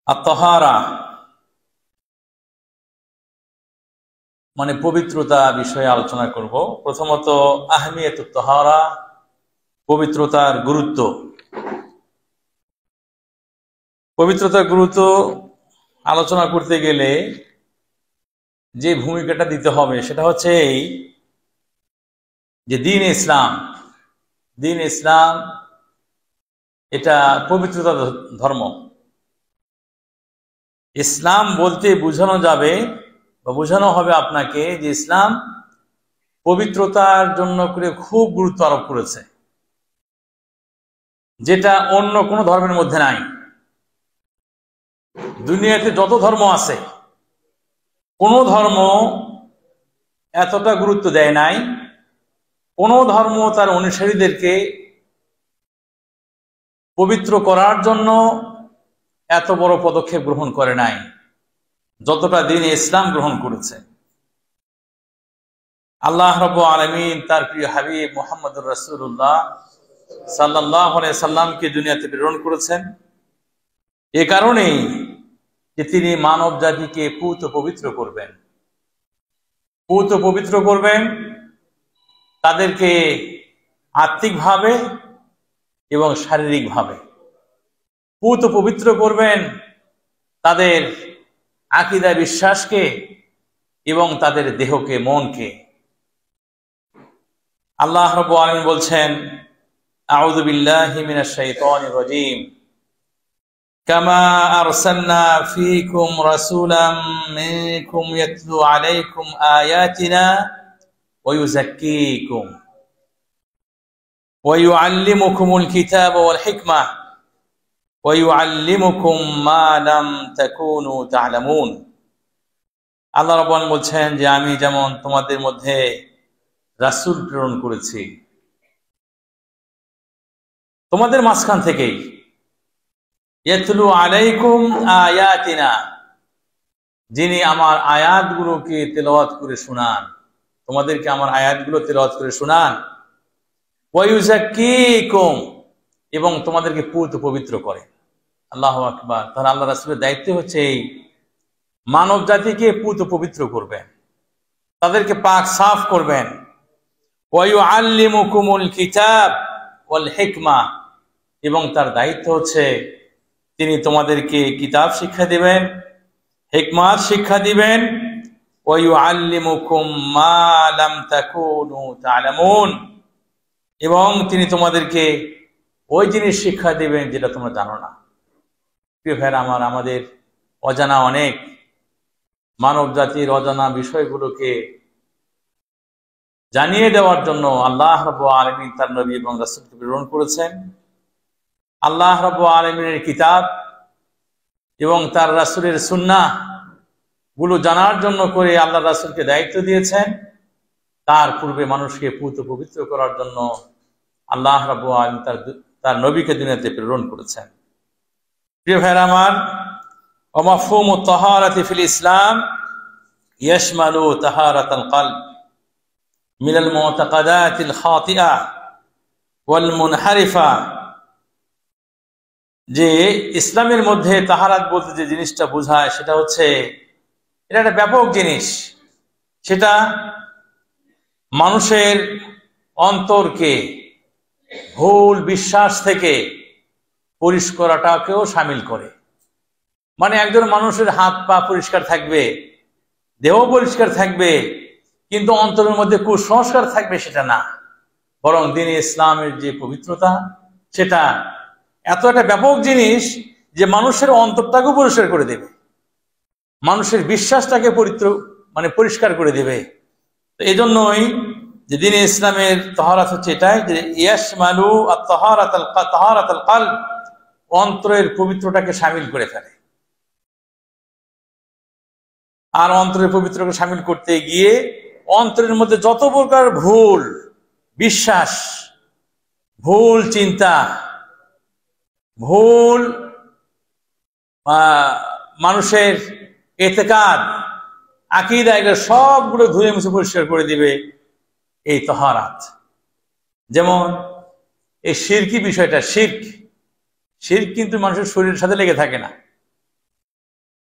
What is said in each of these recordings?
আত-তাহারা মানে পবিত্রতা বিষয়ে আলোচনা করব। প্রথমত আহমিয়াতুত তাহারা, পবিত্রতার গুরুত্ব। পবিত্রতার গুরুত্ব আলোচনা করতে গেলে যে ভূমিকাটা দিতে হবে সেটা হচ্ছে এই যে দ্বীন ইসলাম এটা পবিত্রতা ধর্ম। ইসলাম বলতে বোঝানো যাবে বা বোঝানো হবে আপনাকে যে ইসলাম পবিত্রতার জন্য করে খুব গুরুত্ব আরোপ করেছে, যেটা অন্য কোনো ধর্মের মধ্যে নাই। দুনিয়াতে যত ধর্ম আছে কোনো ধর্ম এতটা গুরুত্ব দেয় নাই, কোনো ধর্ম তার অনুসারীদেরকে পবিত্র করার জন্য এত বড় পদক্ষেপ গ্রহণ করে নাই যতটা দ্বীন ইসলাম গ্রহণ করেছে। আল্লাহ রাব্বুল আলামিন তার প্রিয় হাবিব মুহাম্মদুর রাসূলুল্লাহ সাল্লাল্লাহু আলাইহি সাল্লামকে দুনিয়াতে প্রেরণ করেছেন এ কারণেই যে তিনি মানব জাতিকে পুত পবিত্র করবেন, তাদেরকে আত্মিকভাবে এবং শারীরিকভাবে পুত পবিত্র করবেন, তাদের আকীদা বিশ্বাসকে এবং তাদের দেহকে, মনকে। আল্লাহ রাব্বুল আলামিন বলছেন, আউযু বিল্লাহি মিনাশ শাইতানির রাজীম, কামা আরসালনা ফীকুম রাসূলাম মিনকুম ইয়াতলু আলাইকুম আয়াতিনা ওয়া ইউযাক্কিকুম ওয়া ইউআল্লিমুকুমুল কিতাবা ওয়াল হিকমাহ ওয়া ইউআল্লিমুকুম মা লাম তাকুনু তা'লামুন। আল্লাহ রাব্বুল আলামিন বলছেন যে আমি যেমন তোমাদের মধ্যে রাসূল প্রেরণ করেছি, তোমাদের মাঝখান থেকেই, ইয়াতলু আলাইকুম আয়াতিনা, যিনি আমার আয়াতগুলোকে তেলাওয়াত করে শোনান, তোমাদেরকে আমার আয়াতগুলো তেলাওয়াত করে শোনান, ওয়া ইউযাক্কিকুম, এবং তোমাদেরকে পুত পবিত্র করে। আল্লাহু আকবার। তাহলে আল্লাহ রাসূলের দায়িত্ব হচ্ছে এই মানব জাতিকে পুত পবিত্র করবেন, তাদেরকে পাক সাফ করবেন। ওয়া ইউআল্লিমুকুমুল কিতাব ওয়াল হিকমাহ, এবং তার দায়িত্ব হচ্ছে তিনি তোমাদেরকে কিতাব শিক্ষা দিবেন, হিকমাত শিক্ষা দিবেন। ওয়া ইউআল্লিমুকুম মা লাম তাকুনু তা'লামুন, এবং তিনি তোমাদেরকে ওই জিনিস শিক্ষা দিবেন যেটা তোমরা জানো না। প্রিয় ভাইরা আমার, আমাদের অজানা অনেক মানব জাতির অজানা বিষয়গুলোকে জানিয়ে দেওয়ার জন্য আল্লাহ রাব্বুল আলামিন তার নবী এবং রাসূলকে প্রেরণ করেছেন। আল্লাহ রাব্বুল আলামিনের কিতাব এবং তার রাসূলের সুন্নাহ গুলো জানার জন্য করে আল্লাহ রাসূলকে দায়িত্ব দিয়েছেন। তার পূর্বে মানুষকে পুত পবিত্র করার জন্য আল্লাহ রাব্বুল আলামিন তার নবীকে দুনিয়াতে প্রেরণ করেছেন। প্রিয় ভাইরা আমার, ওয়া মাফহুমুত তাহারাতি ফিল ইসলাম ইয়াশমালু তাহারাতাল কলব মিনাল মুতাকাদাতিল খাতিআ ওয়াল মুনহারিফা। যে ইসলামের মধ্যে তাহারাত বলতে যে জিনিসটা বোঝায় সেটা হচ্ছে, এটা একটা ব্যাপক জিনিস। সেটা মানুষের অন্তরকে ভুল বিশ্বাস থেকে পরিষ্কারটাকেও শামিল করে। মানে একজন মানুষের হাত পা পরিষ্কার থাকবে, দেহ পরিষ্কার থাকবে, কিন্তু অন্তরের মধ্যে কুসংস্কার থাকবে সেটা না, বরং দ্বীন ইসলামের যে পবিত্রতা সেটা এত একটা ব্যাপক জিনিস যে মানুষের অন্তরটাকেও পরিষ্কার করে দেবে, মানুষের বিশ্বাসটাকে পরিষ্কার করে দেবে। তো এই জন্যই যে দ্বীন ইসলামের তাহারাত হচ্ছে এটাই, যে ইয়াশমালু তাহারাতাল কলব, অন্তরের পবিত্রটাকে শামিল করে ফেলে। আর অন্তরের পবিত্রকে শামিল করতে গিয়ে অন্তরের মধ্যে যত প্রকার ভুল বিশ্বাস, ভুল চিন্তা, ভুল মানুষের ইতিকাদ, আকীদা, এগুলো সবগুলো ধুয়ে মুছে পরিষ্কার করে দিবে এই তাহারাত। যেমন এই শিরকি বিষয়টা, শিরক শিরক কিন্তু মানুষের শরীরের সাথে লেগে থাকে না,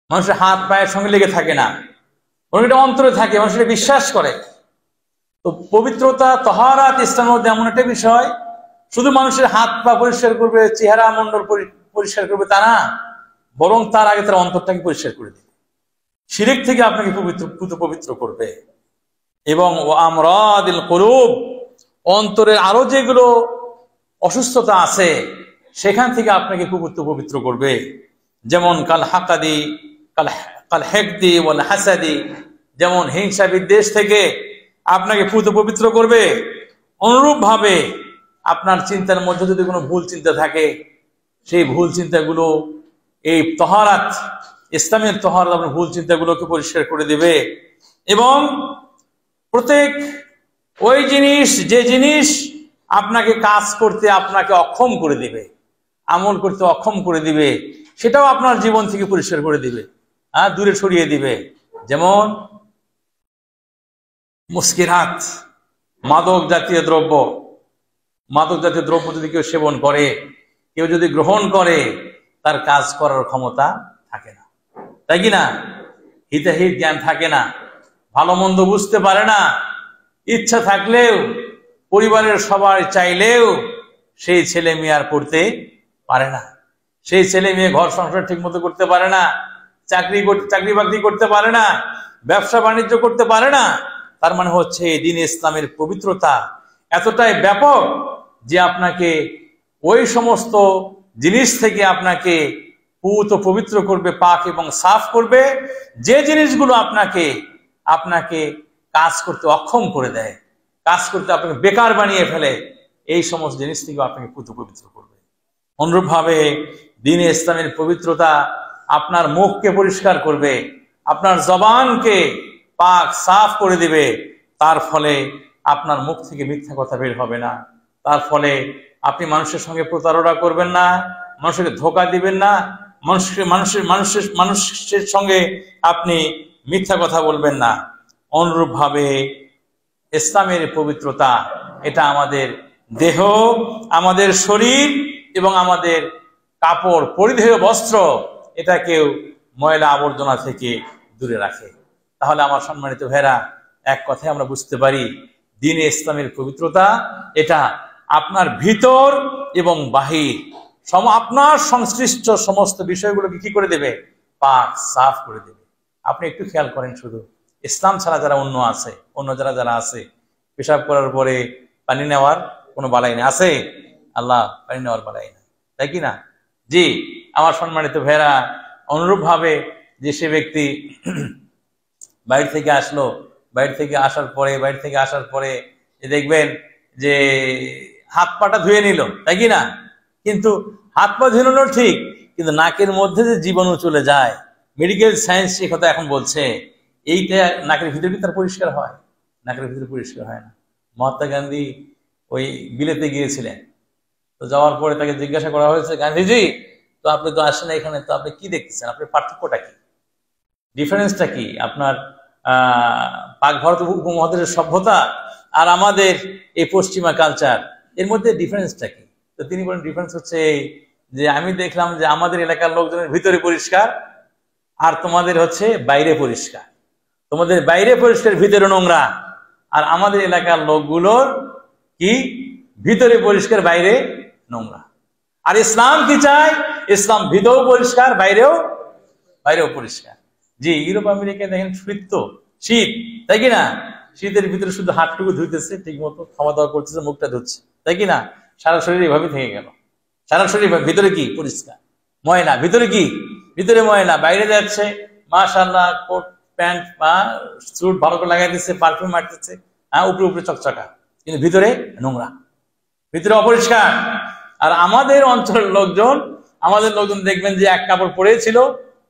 মানুষের হাত পায়ের সঙ্গে লেগে থাকে না, এটা অন্তরে থাকে, মানুষ এটা বিশ্বাস করে। তো পবিত্রতা তহারাত ইসলামের মধ্যে এমন একটা বিষয়, শুধু মানুষের হাত পা পরিষ্কার করবে, চেহারা মণ্ডল পরিষ্কার করবে তা না, বরং তার আগে তার অন্তরটাকে পরিষ্কার করে দেবে, শিরক থেকে আপনাকে পবিত্র করবে। এবং আমরাদিল কুলুব, অন্তরের আরো যেগুলো অসুস্থতা আছে সেখান থেকে আপনাকে পবিত্র করবে। যেমন কাল হাকাদি, কাল হেকদি ওয়াল হাসাদি, যেমন হিংসা বিদ্বেষ থেকে আপনাকে পবিত্র করবে। অনুরূপ ভাবে আপনার চিন্তার মধ্যে যদি কোনো ভুল চিন্তা থাকে, সেই ভুল চিন্তাগুলো এই তহারাত, ইসলামের তহারাত আপনার ভুল চিন্তাগুলোকে পরিষ্কার করে দেবে। এবং প্রত্যেক ওই জিনিস, যে জিনিস আপনাকে কাজ করতে আপনাকে অক্ষম করে দিবে, আমল করতে অক্ষম করে দিবে, সেটাও আপনার জীবন থেকে পরিষ্কার করে দিবে, দূরে সরিয়ে দিবে। যেমন মুস্কিরাত, মাদক জাতীয় দ্রব্য, মাদক জাতীয় দ্রব্য যদি কেউ সেবন করে, কেউ যদি গ্রহণ করে, তার কাজ করার ক্ষমতা থাকে না, তাই কি না? হিতাহিত জ্ঞান থাকে না, ভালো মন্দ বুঝতে পারে না, ইচ্ছা থাকলেও পরিবারের সবার চাইলেও সেই ছেলে মেয়ে আর পড়তে পারে না, সেই ছেলে মেয়ে ঘর সংসার ঠিক মতো করতে পারে না, চাকরি বাকরি করতে পারে না, ব্যবসা বাণিজ্য করতে পারে না। তার মানে হচ্ছে দ্বীন ইসলামের পবিত্রতা এতটাই ব্যাপক যে আপনাকে ওই সমস্ত জিনিস থেকে আপনাকে পবিত্র করবে, পাক এবং সাফ করবে, যে জিনিসগুলো আপনাকে কাজ করতে অক্ষম করে দেয়, কাজ করতে আপনাকে বেকার বানিয়ে ফেলে, এই সমস্ত জিনিস থেকে আপনাকে পবিত্র করবে। অনুরূপভাবে দ্বীন ইসলামের পবিত্রতা আপনার মুখকে পরিষ্কার করবে, আপনার জবানকে পাক সাফ করে দিবে। তার ফলে আপনার মুখ থেকে মিথ্যা কথা বের হবে না, তার ফলে আপনি মানুষের সঙ্গে প্রতারণা করবেন না, মানুষকে ধোঁকা দিবেন না, মানুষের সঙ্গে আপনি মিথ্যা কথা বলবেন না। অনুরূপভাবে ইসলামের পবিত্রতা এটা আমাদের দেহ, আমাদের শরীর এবং আমাদের কাপড়, পরিধেয় বস্ত্র, এটাকেও ময়লা আবর্জনা থেকে দূরে রাখে। তাহলে আমার সম্মানিত ভাইরা, এক কথায় আমরা বুঝতে পারি দ্বীনে ইসলামের পবিত্রতা এটা আপনার ভিতর এবং বাহির আপনার সংশ্লিষ্ট সমস্ত বিষয়গুলোকে কি করে দেবে? পাক সাফ করে দেবে। আপনি একটু খেয়াল করেন, শুধু ইসলাম ছাড়া যারা অন্য যারা আছে, পেশাব করার পরে পানি নেওয়ার কোনো বালাই নেই, আছে? আল্লাহ পানি নেওয়ার বালাই না, তাই কি না? জি আমার সম্মানিত ভাইরা, অনুরূপ ভাবে যে সে ব্যক্তি বাইরে থেকে আসলো, বাইরে থেকে আসার পরে দেখবেন যে হাত পাটা ধুয়ে নিল, তাই কি না? কিন্তু হাত পা ধুয়ে নিল ঠিক, কিন্তু নাকের মধ্যে যে জীবাণু চলে যায়, মেডিকেল সায়েন্স সে কথা এখন বলছে, এইটা নাকের ভিতরে তার পরিষ্কার হয়? নাকের ভিতরে পরিষ্কার হয় না। মহাত্মা গান্ধী ওই বিলেতে গিয়েছিলেন, তো যাওয়ার পরে তাকে জিজ্ঞাসা করা হয়েছে, গান্ধীজি তো আপনি তো আসেন এখানে, তো আপনি কি দেখতেছেন, আপনার পার্থক্যটা কি, ডিফারেন্সটা কি আপনার পাক ভারত উপমহাদেশের সভ্যতা আর আমাদের এই পশ্চিমা কালচার, এর মধ্যে ডিফারেন্সটা কি? তো তিনি বলেন, ডিফারেন্স হচ্ছে এই যে আমি দেখলাম যে আমাদের এলাকার লোকজনের ভিতরে পরিষ্কার আর তোমাদের হচ্ছে বাইরে পরিষ্কার, তোমাদের বাইরে পরিষ্কার ভিতরে নোংরা, আর আমাদের এলাকার লোকগুলোর কি ভিতরে পরিষ্কার বাইরে নোংরা। আর ইসলাম কি চায়? ইসলাম ভিতরেও পরিষ্কার বাইরেও পরিষ্কার। জি ইউরোপ আমেরিকায় দেখেন শীত, তাই কি না? শীতের ভিতরে শুধু হাতটুকু ধুইতেছে, ঠিক মতো খাওয়া দাওয়া করতেছে, মুখটা ধুচ্ছে, তাই কি না? সারা শরীর এভাবে থেকে গেল, সারা শরীর ভিতরে কি পরিষ্কার, ময়লা, ভিতরে ময়লা, বাইরে যাচ্ছে মাশাআল্লাহ কোট প্যান্ট বা স্যুট ভালো করে লাগাই দিচ্ছে, পারফিউম মারতেছে, উপরে চকচকা, কিন্তু ভিতরে নোংরা, ভিতরে অপরিষ্কার। আর আমাদের অঞ্চলের লোকজন দেখবেন যে এক কাপড় পরেছিল,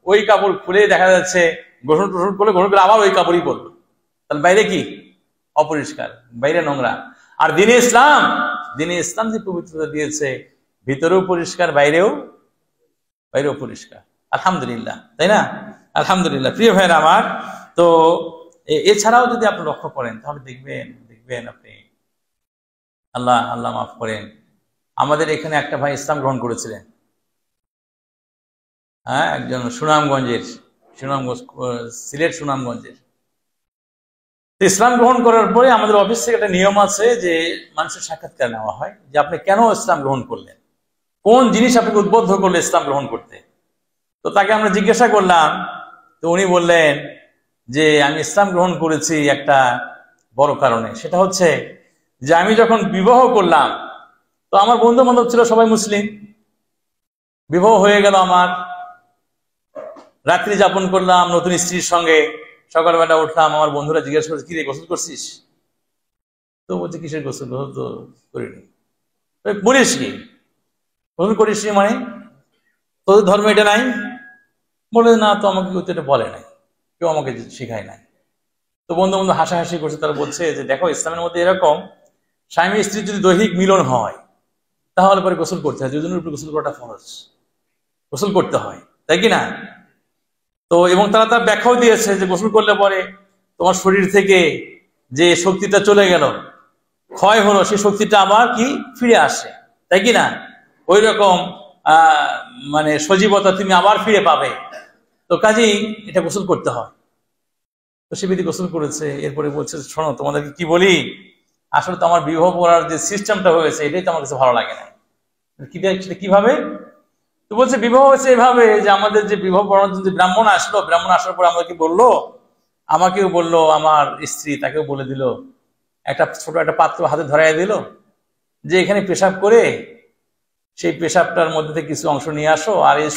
ওই কাপড় খুলে দেখা যাচ্ছে গোসল করলে আবার ওই কাপড়ই পরলো, তাহলে বাইরে কি অপরিষ্কার, বাইরে নোংরা। আর দ্বীনে ইসলাম যে পবিত্রতা দিয়েছে, ভিতরেও পরিষ্কার বাইরেও পরিষ্কার, আলহামদুলিল্লাহ, তাই না? আলহামদুলিল্লাহ। প্রিয় ভাইরা আমার, তো এছাড়াও যদি আপনি লক্ষ্য করেন তাহলে দেখবেন আপনি, আল্লাহ মাফ করেন, আমাদের এখানে একটা ভাই ইসলাম গ্রহণ করেছিলেন, হ্যাঁ, একজন সুনামগঞ্জের, সিলেট সুনামগঞ্জের। ইসলাম গ্রহণ করার পরে আমাদের অফিস থেকে একটা নিয়ম আছে যে মানুষের সাক্ষাৎকার নেওয়া হয়, যে আপনি কেন ইসলাম গ্রহণ করলেন, কোন জিনিস আপনাকে উদ্বুদ্ধ করলে ইসলাম গ্রহণ করতে। তো তাকে আমরা জিজ্ঞাসা করলাম, তো উনি বললেন যে আমি ইসলাম গ্রহণ করেছি একটা বড় কারণে, সেটা হচ্ছে যে আমি যখন বিবাহ করলাম, তো আমার বন্ধু বান্ধব ছিল সবাই মুসলিম, বিবাহ হয়ে গেল আমার, রাত্রি যাপন করলাম নতুন স্ত্রীর সঙ্গে, সকালবেলা উঠলাম, আমার বন্ধুরা জিজ্ঞাসা করছে কি রে গোসল করছিস, তো বলছে কিসের গোসল, গোসল তো করিনি। বলিস কি গোসল করিস নি মানে, তোদের ধর্ম এটা নাই? বলে না, তো আমাকে কেউ এটা বলে নাই, কেউ আমাকে শিখায় নাই। তো বন্ধু বন্ধু হাসাহাসি করছে, তারা বলছে যে দেখো ইসলামের মধ্যে এরকম স্বামী স্ত্রীর যদি দৈহিক মিলন হয় তাহলে পরে গোসল করতে হয়, দুজনের উপরে গোসল করাটা ফরজ, গোসল করতে হয়, তাই কি না? তো এবং তারা তার ব্যাখ্যাও দিয়েছে যে গোসল করলে পরে তোমার শরীর থেকে যে শক্তিটা চলে গেল, ক্ষয় হলো, সেই শক্তিটা আবার কি ফিরে আসে, তাই কি না? ওই রকম মানে সজীবতা তুমি আবার ফিরে পাবে। তো কাজেই এটা গোসল করতে হয়। তো সে বিধি গোসল করেছে, এরপরে বলছে শোনো তোমাদেরকে কি বলি, আসলে তো আমার বিবাহ করার যে সিস্টেমটা হয়েছে এটাই তো আমার কাছে ভালো লাগে না। কিভাবে? তো বলছে বিবাহ হয়েছে এভাবে যে আমাদের যে বিবাহ পড়ানোর জন্য যে ব্রাহ্মণ আসলো, ব্রাহ্মণ আসার পর আমাকে বললো, আমাকেও বললো, আমার স্ত্রী তাকেও বলে দিল, একটা ছোট একটা পাত্র হাতে ধরাই দিল যে এখানে পেশাব করে সেই পেশাবটার মধ্যে থেকে কিছু অংশ নিয়ে আসো, আর এই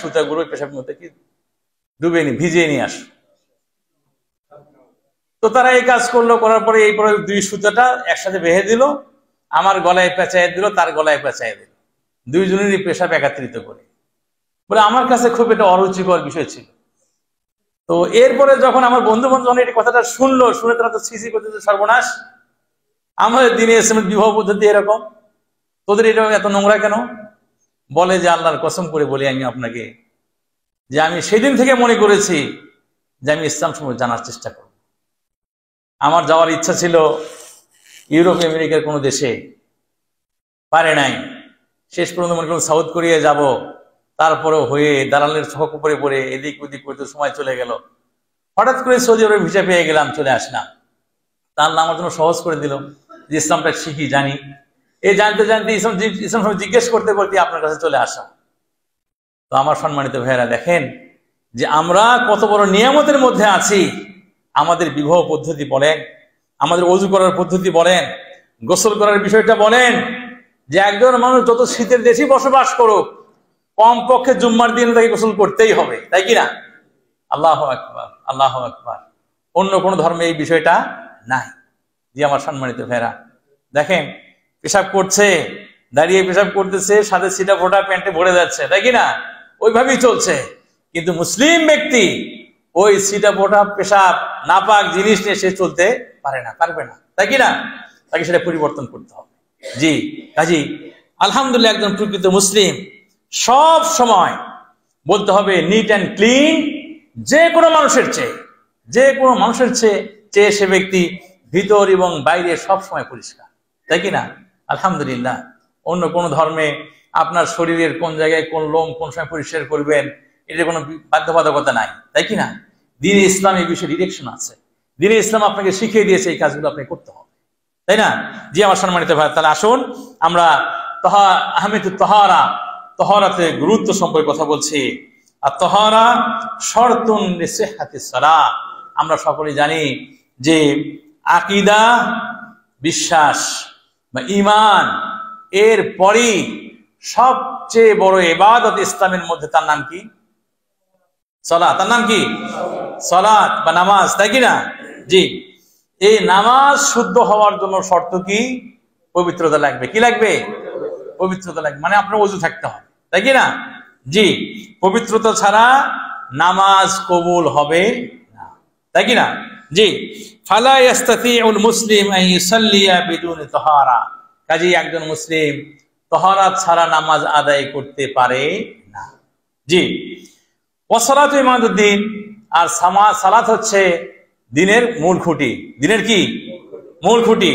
সুতাগুলো পেশাবের মধ্যে কি ভিজিয়ে নিয়ে আসো। তো তারা এই কাজ করলো, করার পরে এই পরে দুই সুতাটা একসাথে বেঁধে দিল, আমার গলায় পেঁচাই দিল, তার গলায় পেঁচাই দিল, দুইজনেরই পেশাব একত্রিত করে। বলে আমার কাছে খুব এটা অরুচিকর বিষয় ছিল। তো এরপরে যখন আমার বন্ধু বান্ধব এই কথাটা শুনলো, শুনে তারা তো সিসি করতে, সর্বনাশ, আমাদের দিনে ইসলামের বিবাহ পদ্ধতি এরকম, তোদের এটা এত নোংরা কেন? বলে যে আল্লাহর কসম করে বলি আমি আপনাকে, যে আমি সেদিন থেকে মনে করেছি যে আমি ইসলাম সম্পর্কে জানার চেষ্টা করব। আমার যাওয়ার ইচ্ছা ছিল ইউরোপ আমেরিকার কোনো দেশে, পারে নাই। শেষ পর্যন্ত মনে করুন সাউথ কোরিয়া যাব, তারপরেও হয়ে দালালের ছক উপরে পড়ে এদিক ওদিক করতে সময় চলে গেল। হঠাৎ করে সৌদি আরবে ভিসা পেয়ে গেলাম, চলে আসলাম। তা আল্লাহ আমার জন্য সহজ করে দিল যে ইসলামটা শিখি, জানি। এই জানতে জানতে ইসলাম জিজ্ঞেস করতে করতে আপনার কাছে চলে আসা। তো আমার সম্মানিত ভাইয়েরা, দেখেন যে আমরা কত বড় নিয়ামতের মধ্যে আছি। আমাদের বিবাহ পদ্ধতি বলেন, আমাদের ওযু করার পদ্ধতি বলেন, গোসল করার বিষয়টা বলেন, যে একজন মানুষ যত শীতের দেশে বসবাস করুক, কমপক্ষে জুম্মার দিন তাকে গোসল করতেই হবে, তাই কিনা? আল্লাহু আকবার, আল্লাহু আকবার। অন্য কোন ধর্মে এই বিষয়টা নাই। জি আমার সম্মানিত ভাইরা, দেখেন পেশাব করছে, দাঁড়িয়ে পেশাব করতেছে, সাথে ছিটা ফোটা প্যান্টে ভরে যাচ্ছে, তাই কিনা? ওইভাবেই চলছে। কিন্তু মুসলিম ব্যক্তি ওই ছিটা ফোটা পেশাব নাপাক জিনিস নিয়ে সে চলতে পারে না, পারবে না, তাই কিনা? তাকে সেটা পরিবর্তন করতে হবে। জি কাজী আলহামদুলিল্লাহ, একজন প্রকৃত মুসলিম সব সময় বলতে হবে নিট অ্যান্ড ক্লিন। যে কোনো মানুষের চেয়ে সে ব্যক্তি ভিতর এবং বাইরে সব সময় পরিষ্কার, তাই কিনা? আলহামদুলিল্লাহ। অন্য কোন ধর্মে আপনার শরীরের কোন জায়গায় কোন লোম কোন সময় পরিষ্কার করবেন, এটা কোনো বাধ্যবাধকতা নাই, তাই কিনা? দ্বীনে ইসলাম এই বিষয়ে ডিরেকশন আছে। দ্বীনে ইসলাম আপনাকে শিখিয়ে দিয়েছে এই কাজগুলো আপনি করতে হবে, তাই না? জি আমার সম্মানিত ভাই, তাহলে আসুন আমরা তহারাতে গুরুত্ব সম্পর্কে কথা বলছি। আর তহারা শর্তুন লিসিহহাতিস সালাহ। আমরা সকলেই জানি যে আকীদা, বিশ্বাস বা ঈমান এর পরই সবচেয়ে বড় ইবাদত ইসলামের মধ্যে, তার নাম কি? সালাত। তার নাম কি? সালাত বা নামাজ, তাই কিনা? জি। এই নামাজ শুদ্ধ হওয়ার জন্য শর্ত কি? পবিত্রতা লাগবে। কি লাগবে? পবিত্রতা লাগবে, মানে আপনার ওযু থাকতে হবে, তাই কিনা? জি। পবিত্রতা ছাড়া নামাজ কবুল হবে না, তাই কিনা? জি। ফালা ইস্তাতিউল মুসলিম আন ইউসাল্লিয়া বিদুনি তাহারা। কাজেই একজন মুসলিম তাহারাত ছাড়া নামাজ আদায় করতে পারে না। জি। ওয়াসসালাতু ইমাদুদ্দিন। আর সালাত হচ্ছে দ্বীনের মূল খুঁটি। দ্বীনের কি? মূল খুঁটি।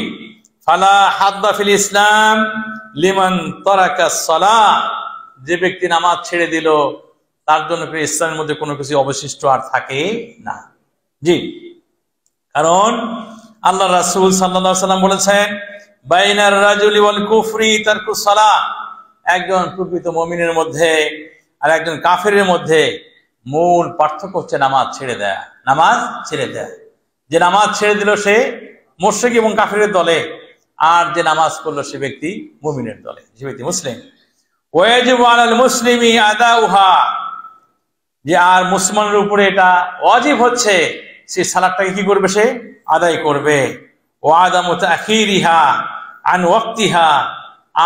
ফালা হাদ্দা ফিল ইসলাম লিমান তারাকা সালাহ। যে ব্যক্তি নামাজ ছেড়ে দিল তার জন্য ইসলামের মধ্যে কোনো কিছু অবশিষ্ট আর থাকে না। জি, কারণ আল্লাহ রাসূল সাল্লাল্লাহু আলাইহি সাল্লাম বলেছেন, বাইনার রাজুলি ওয়াল কুফরি তারকুস সালাহ, একজন প্রকৃত মুমিনের মধ্যে আর একজন কাফেরের মধ্যে মূল পার্থক্য হচ্ছে নামাজ ছেড়ে দেয়া। নামাজ ছেড়ে দেয়া, যে নামাজ ছেড়ে দিল সে মুশরিক এবং কাফেরের দলে, আর যে নামাজ পড়লো সে ব্যক্তি মুমিনের দলে, সে ব্যক্তি মুসলিম। ওয়াজিবু আলাল মুসলিমি আদাউহা, যে আর মুসলমানের উপরে এটা ওয়াজিব হচ্ছে সে সালাতটাকে কি করবে, সে আদায় করবে। ওয়া আদামু তাখিরিহা আন ওয়াক্তিহা,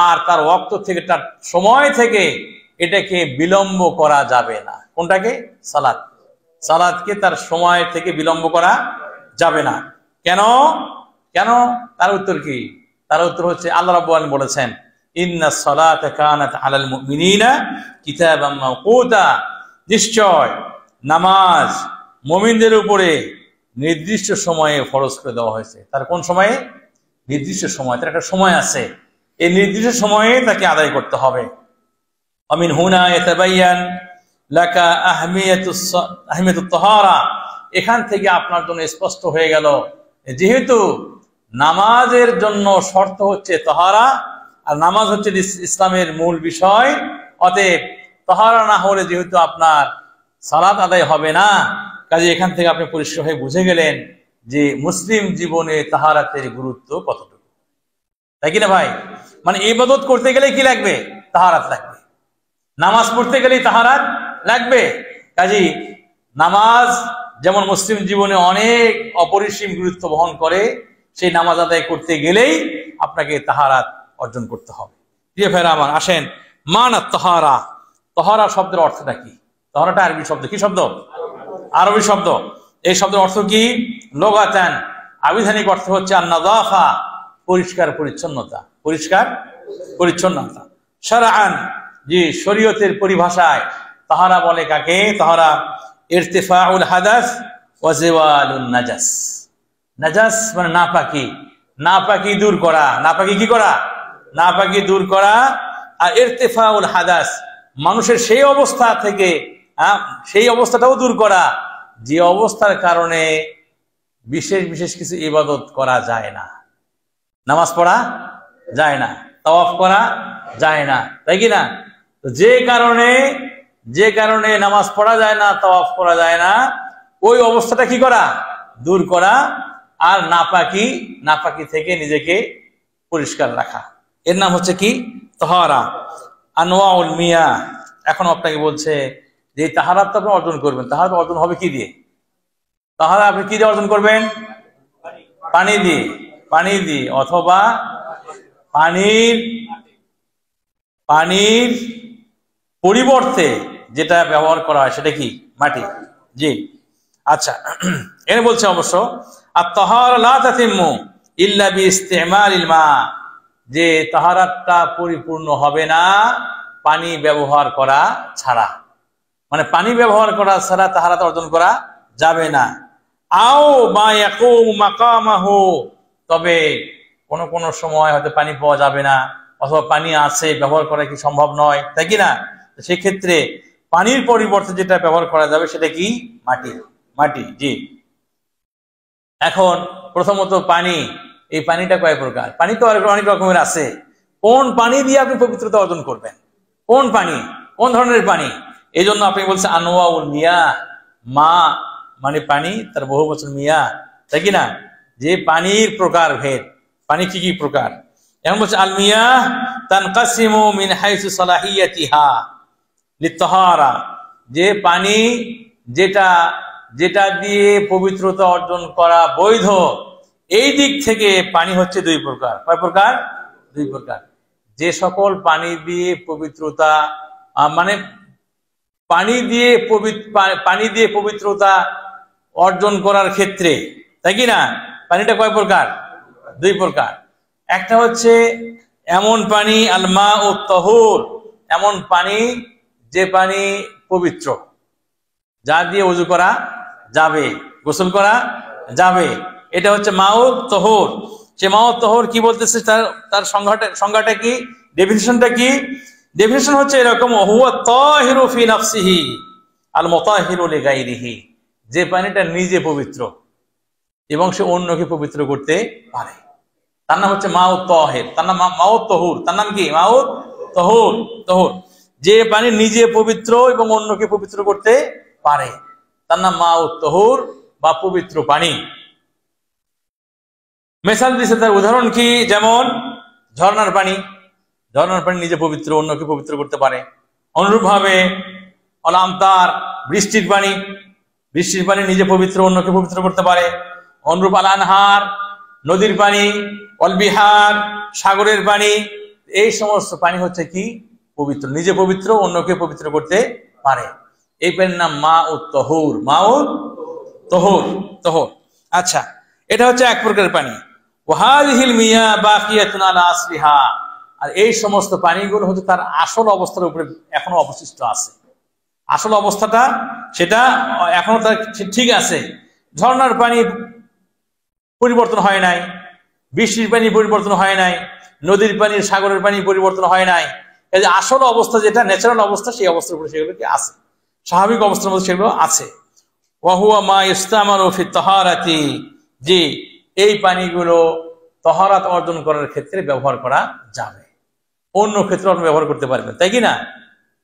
আর তার ওয়াক্ত থেকে, তার সময় থেকে এটাকে বিলম্ব করা যাবে না। কোনটাকে? সালাত। সালাতকে তার সময় থেকে বিলম্ব করা যাবে না। কেন? কেন? তার উত্তর কি? তার উত্তর হচ্ছে আল্লাহ রাব্বুল আলামিন বলেছেন, ইন্নাস সালাতা কানাত আলাল মুমিনিনা কিতাবাম মাওকুতা, নিশ্চয় নামাজ মুমিনদের উপরে নির্দিষ্ট সময়ে ফরজ করে দেওয়া হয়েছে। তার কোন সময়ে? নির্দিষ্ট সময়, তার একটা সময় আছে, এই নির্দিষ্ট সময়ে তাকে আদায় করতে হবে। আমিন হুনা ইয়াতাবায়ান লাকা আহমিয়াতুত তাহারা, এখান থেকে আপনার জন্য স্পষ্ট হয়ে গেল যেহেতু নামাজের জন্য শর্ত হচ্ছে তাহারা, আর নামাজ হচ্ছে ইসলামের মূল বিষয়, অতএব তাহারা না হলে যেহেতু আপনার সালাত আদায় হবে না, কাজে এখান থেকে আপনি পরিষ্কার হয়ে বুঝে গেলেন যে মুসলিম জীবনে তাহারাতের গুরুত্ব কতটুকু, তাই কিনা ভাই? মানে ইবাদত করতে গেলে কি লাগবে? তাহারাত লাগবে। নামাজ পড়তে গেলেই তাহারাত লাগবে। কাজী নামাজ যেমন মুসলিম জীবনে অনেক অপরিসীম গুরুত্ব বহন করে, সেই নামাজ আদায় করতে গেলেই আপনাকে তাহারাত অর্জন করতে হবে। প্রিয় ভাইরা আমার, আসেন মানাত তাহারা, তাহারা শব্দের অর্থটা কি? তাহারাটা আরবি শব্দ, কি শব্দ? আরবি শব্দ। এই শব্দের অর্থ কি? লগাতান, আবিধানিক অর্থ হচ্ছে আন-নাযাফা, পরিষ্কার পরিচ্ছন্নতা, পরিষ্কার পরিচ্ছন্নতা। শারআন, জি শরীয়তের পরিভাষায় তাহারা বলে কাকে? তাহারা ইরতিফাউল হাদাস ওয়া জিওয়ালুন নাজাস। নাজাস মানে নাপাকি, নাপাকি দূর করা। নাপাকি কি করা? নাপাকি দূর করা। আর ইরতিফাউল হাদাস, মানুষের সেই অবস্থা থেকে সেই অবস্থাটাও দূর করা যে অবস্থার কারণে বিশেষ বিশেষ কিছু ইবাদত করা যায় না। নামাজ পড়া যায় না, তাওয়াফ করা যায় না, তাই কি না? তো যে কারণে নামাজ পড়া যায় না, তাওয়াফ করা যায় না, ওই অবস্থাটা কি করা? দূর করা। আর নাপাকি থেকে নিজেকে পরিষ্কার রাখা, এর নাম হচ্ছে কি? তাহারা। আনওয়াউল মিয়া, এখন আপনাকে বলছে যে তাহারাত তো আপনি অর্জন করবেন, তাহারাত অর্জন হবে কি দিয়ে? তাহারা আপনি কি দিয়ে অর্জন করবেন? পানি দিয়ে, পানি দিয়ে, অথবা পানির পরিবর্তে যেটা ব্যবহার করা হয় সেটা কি? মাটি। জি, আচ্ছা, এর বলছে অবশ্য আত-তাহারা লা তাতিম্মু ইল্লা বিইস্তিমালিল মা, যে তাহারাতটা পরিপূর্ণ হবে না পানি ব্যবহার করা ছাড়া। মানে পানি ব্যবহার করা ছাড়া তাহারাত অর্জন করা যাবে না। আও মা ইয়াকুম মাকামাহু, তবে কোন সময় হয়তো পানি পাওয়া যাবে না, অথবা পানি আছে ব্যবহার করা কি সম্ভব নয়, তাই কি না? সেক্ষেত্রে পানির পরিবর্তে যেটা ব্যবহার করা যাবে সেটা কি? মাটি। মাটি, জি। এখন প্রথমত পানি, এই পানিটা কয় প্রকার? পানি তো অনেক রকমের আছে। কোন পানি দিয়ে আপনি পবিত্রতা অর্জন করবেন? কোন পানি, কোন ধরনের পানি? এই জন্য আপনি বলছেন আনওয়াউল মিয়া, মা মানে পানি, তার বহু বচন মিয়া, তাই কি না? যে পানির প্রকার ভেদ, পানি কি কি প্রকার? এখন বলছে আল মিয়া তানকাসিমু মিন হাইসু সালাহিয়াতিহা লিত-তাহারা, যে পানি যেটা দিয়ে পবিত্রতা অর্জন করা বৈধ, এই দিক থেকে পানি হচ্ছে দুই প্রকার। কয় প্রকার? দুই প্রকার। যে সকল পানি দিয়ে পবিত্রতা মানে পানি দিয়ে পবিত্রতা অর্জন করার ক্ষেত্রে, তাই কি না? পানিটা কয় প্রকার? দুই প্রকার। একটা হচ্ছে এমন পানি আল মাউত তাহুর, এমন পানি যে পানি পবিত্র, যা দিয়ে ওযু করা যাবে, গোসল করা যাবে, এটা হচ্ছে মাউত তাহুর। সে মাউত তাহুর কি বলতেছে? তার সংজ্ঞাটা কি? ডেফিনিশনটা কি? ডেফিনিশন হচ্ছে এরকম, হুয়া তাহিরু ফি নাফসিহি, আল মুতাহিরু লিগাইরিহি, যে পানিটা নিজে পবিত্র এবং সে অন্যকে পবিত্র করতে পারে, তার নাম হচ্ছে মাউত তাহির, তার নাম মাউত তহুর, তার নাম কি? মাউত তহুর। তহুর, যে পানি নিজে পবিত্র এবং অন্যকে পবিত্র করতে পারে, তার নাম মাউত তহুর বা পবিত্র পানি। মেসাল দিছে, তার উদাহরণ কি? যেমন ঝর্ণার পানি, ঝর্ণার পানি নিজে পবিত্র, অন্যকে পবিত্র করতে পারে। অনুরূপ ভাবে অলামতার, বৃষ্টির পানি, বৃষ্টির পানি নিজে পবিত্র, অন্যকে পবিত্র করতে পারে। অনুরূপ আল আনহার, নদীর পানি, অল বিহার, সাগরের পানি, এই সমস্ত পানি হচ্ছে কি? পবিত্র, নিজে পবিত্র, অন্যকে পবিত্র করতে পারে। এই পানির নাম মাউত তহুর, মাউত তহুর, তহুর। আচ্ছা, এটা হচ্ছে এক প্রকারের পানি। ওয়াহাদিহিল মিয়া বাকিয়াতুন আলা আসলিহা, আর এই সমস্ত পানিগুলো হচ্ছে তার আসল অবস্থার উপরে এখনো অবশিষ্ট আছে। আসল অবস্থাটা সেটা এখনো তার ঠিক আছে। ঝর্ণার পানি পরিবর্তন হয় নাই, বৃষ্টির পানি পরিবর্তন হয় নাই, নদীর পানি, সাগরের পানি পরিবর্তন হয় নাই। এই যে আসল অবস্থা, যেটা ন্যাচারাল অবস্থা, সেই অবস্থার উপরে সেগুলো কি আছে, স্বাভাবিক অবস্থার মধ্যে সেগুলো আছে। ওয়াহুয়া মা ইস্তামালু ফি তাহারাতি, জি এই পানিগুলো তাহারাত অর্জন করার ক্ষেত্রে ব্যবহার করা যাবে, অন্য ক্ষেত্রে আপনি ব্যবহার করতে পারবেন, তাই কি না?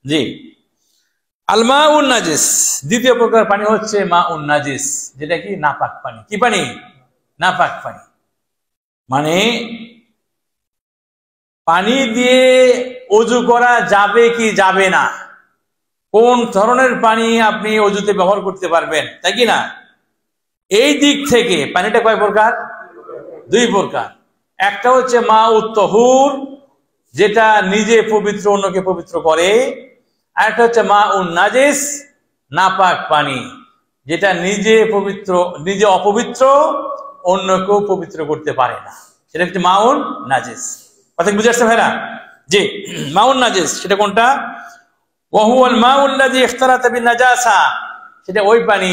জি। আল মাউন নাজিস, দ্বিতীয় প্রকার পানি হচ্ছে মাউন নাজিস, যেটা কি? নাপাক পানি। কি পানি? নাপাক পানি। মানে পানি দিয়ে অজু করা যাবে কি যাবে না, কোন ধরনের পানি আপনি অজুতে ব্যবহার করতে পারবেন, তাই কি না? এই দিক থেকে পানিটা কয় প্রকার? দুই প্রকার। একটা হচ্ছে মাউত তহুর, যেটা নিজে পবিত্র, অন্যকে পবিত্র করে। আর একটা হচ্ছে মাউন নাজিস, নাপাক পানি, যেটা নিজে পবিত্র, নিজে অপবিত্র, অন্যকেও পবিত্র করতে পারে না, সেটা হচ্ছে মাউন নাজিস। কথা বুঝে আসছে ভাইরা? জি, মাউন নাজিস সেটা কোনটা? ওয়াহুয়াল মাউল্লাযী ইখতালাতা বিন নাজাসা, সেটা ওই পানি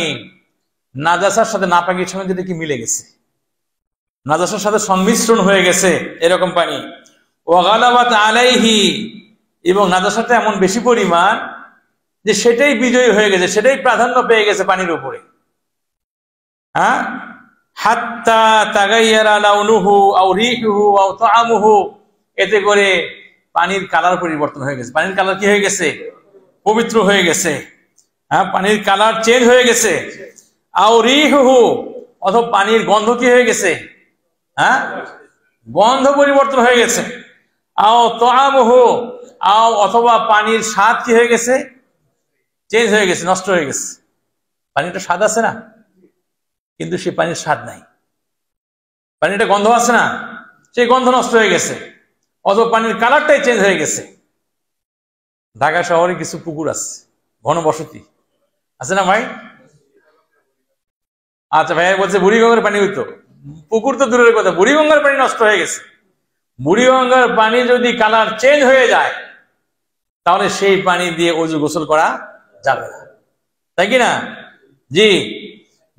নাজাসার সাথে, নাপাকের সঙ্গে যেটা কি মিলে গেছে, নাজাসার সাথে সংমিশ্রণ হয়ে গেছে, এরকম পানি। ওয়া গালাবাত আলাইহি, এবং নাজাসাটা এমন বেশি পরিমাণ যে সেটাই বিজয়ী হয়ে গেছে, সেটাই প্রাধান্য পেয়ে গেছে পানির উপরে। হ্যাঁ, হাত্তা তাগাইয়ারা লাউনুহু আও রিহুহু আও তাআমুহু, এতে করে পানির কালার পরিবর্তন হয়ে গেছে। পানির কালার কি হয়ে গেছে? পবিত্র হয়ে গেছে। হ্যাঁ, পানির কালার চেঞ্জ হয়ে গেছে। আও রিহুহু, অথবা পানির গন্ধ কি হয়ে গেছে? হ্যাঁ, গন্ধ পরিবর্তন হয়ে গেছে। আও তাআমুহু, আও অথবা পানির স্বাদ কি হয়ে গেছে? চেঞ্জ হয়ে গেছে, নষ্ট হয়ে গেছে। পানিটা স্বাদ আছে না, কিন্তু সে পানির স্বাদ নাই। পানিটা গন্ধ আছে না, সেই গন্ধ নষ্ট হয়ে গেছে। অথবা পানির কালারটাই চেঞ্জ হয়ে গেছে। ঢাকা শহরে কিছু পুকুর আছে, ঘনবসতি আছে না ভাই? আচ্ছা, ভাই বলছে বুড়িগঙ্গার পানি হইতো, পুকুর তো দূরের কথা, বুড়িগঙ্গার পানি নষ্ট হয়ে গেছে। বুড়িগঙ্গার পানি যদি কালার চেঞ্জ হয়ে যায়, তাহলে সেই পানি দিয়ে অজু গোসল করা যাবে না, তাই কি না? জি,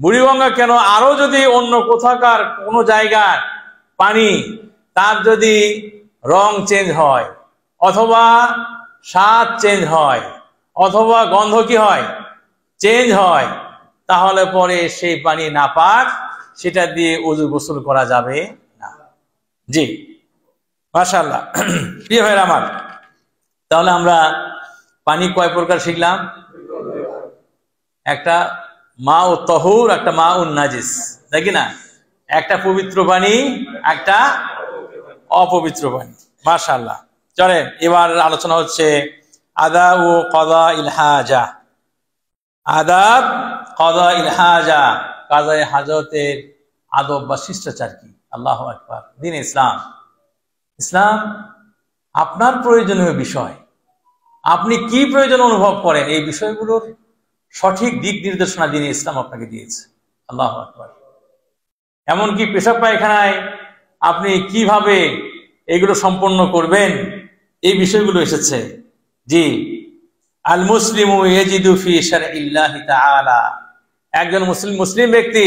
বুড়িগঙ্গা কেন, আরো যদি অন্য কোথাকার কোনো জায়গার পানি, তার যদি রং চেঞ্জ হয়, অথবা স্বাদ চেঞ্জ হয়, অথবা গন্ধ কি হয়? চেঞ্জ হয়, তাহলে পরে সেই পানি নাপাক, সেটা দিয়ে অজু গোসল করা যাবে না। জি, মাশাআল্লাহ। প্রিয় ভাইরা আমার, তাহলে আমরা পানি কয় প্রকার শিখলাম? একটা মাউ তহুর, একটা মাউন নাজিস, তাই কি না? একটা পবিত্র পানি, একটা অপবিত্র পানি। মাশাআল্লাহ। চলেন এবার আলোচনা হচ্ছে আদাব ও কাদা ইল হাজা। আদাব কাদা ইল হাজা, কাজায়ে হাজতের আদব বা শিষ্টাচার কি। আল্লাহু আকবার। দ্বীন ইসলাম, ইসলাম আপনার প্রয়োজনীয় বিষয়, আপনি কি প্রয়োজন অনুভব করেন, এই বিষয়গুলোর সঠিক দিক নির্দেশনা দিনে ইসলাম আপনাকে দিয়েছে। আল্লাহু আকবার। এমনকি পেশাব পায়খানায় আপনি কিভাবে এগুলো সম্পন্ন করবেন, এই বিষয়গুলো এসেছে। জি, আল মুসলিমু ইয়াজিদু ফি শারঈল্লাহি তাআলা, একজন মুসলিম ব্যক্তি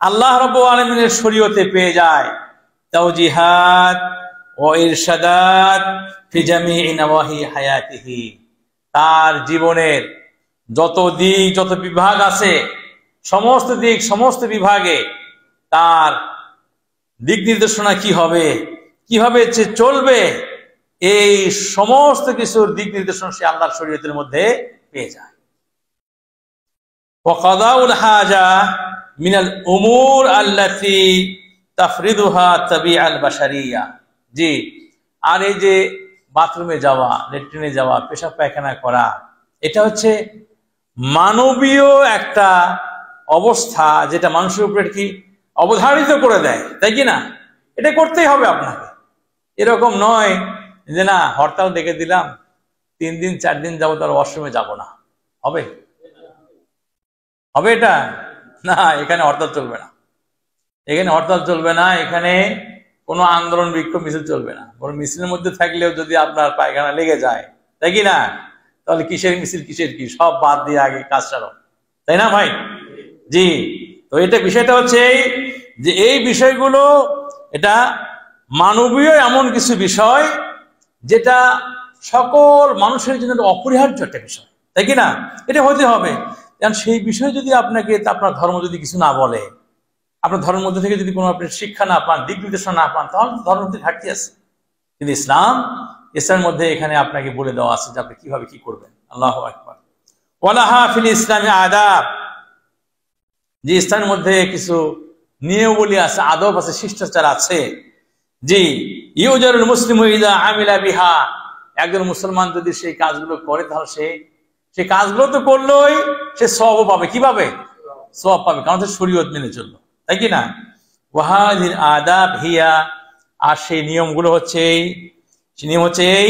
আল্লাহ রাব্বুল আলামিনের শরীয়তে পেয়ে যায় তাওজিহাত ও ইরশাদাত ফি জামিই নওয়াহি হায়াতিহি, তার জীবনের যত দিক যত বিভাগ আছে সমস্ত দিক সমস্ত বিভাগে তার দিক নির্দেশনা কি হবে, কিভাবে সে চলবে, এই সমস্ত কিছুর দিক নির্দেশনা সে আল্লাহর শরীয়তের মধ্যে পেয়ে যায়। ওয়াকাদাউল হাজা মিনাল উমুর আল্লাতি তাফরিদুহা তাবিআল বাশারিয়া। জি, আর এই যে বাথরুমে যাওয়া, ল্যাট্রিনে যাওয়া, পেশাব পায়খানা করা, এটা হচ্ছে মানবীয় একটা অবস্থা যেটা মানুষের উপরে কি অবধারিত করে দেয়, তাই কি না? এটা করতেই হবে আপনাকে। এরকম নয় যে না হরতাল ডেকে দিলাম 3 দিন 4 দিন যাবো তার ওয়াশরুমে যাব না, হবে হবে এটা? না, এখানে হরতাল চলবে না, এখানে হরতাল চলবে না, এখানে কোনো আন্দোলন বিক্ষোভ মিছিল চলবে না। বরং মিছিলের মধ্যে থাকলেও যদি আপনার পায়খানা লেগে যায়, তাই কি না, তাহলে কিসের মিছিল কিসের কি, সব বাদ দিয়ে আগে কাজ ছাড়ো, তাই না ভাই? জি, তো এটা বিষয়টা হচ্ছে এই যে এই বিষয়গুলো এটা মানবীয় এমন কিছু বিষয় যেটা সকল মানুষের জন্য অপরিহার্য একটা বিষয়, তাই কি না? এটা হতে হবে। কারণ সেই বিষয়ে যদি আপনাকে আপনার ধর্ম যদি কিছু না বলে, আপনার ধর্মের মধ্যে থেকে যদি কোনো আপনি শিক্ষা না পান, দিক নির্দেশনা না পান, তাহলে ধর্মের মধ্যে ঘাটতি আছে। কিন্তু ইসলামের মধ্যে এখানে আপনাকে বলে দেওয়া আছে যে আপনি কিভাবে কি করবেন। আল্লাহু আকবার। ওয়ালাহা ফিল ইসলামি আদাব, যে ইসলামের মধ্যে কিছু নিয়মাবলী আছে, আদব আছে, শিষ্টাচার আছে। জি, ইউজারুল মুসলিমু ইযা আমিলা বিহা, একজন মুসলমান যদি সেই কাজগুলো করে তাহলে সেই কাজগুলো তো করলোই, সে সওয়াব পাবে। কিভাবে সওয়াব পাবে? কারণ সে শরীয়ত মেনে চললো, তাই কি না? ওয়াহাদিল আদাব হিয়া, আর সেই নিয়মগুলো হচ্ছে সেই নিয়ম হচ্ছে এই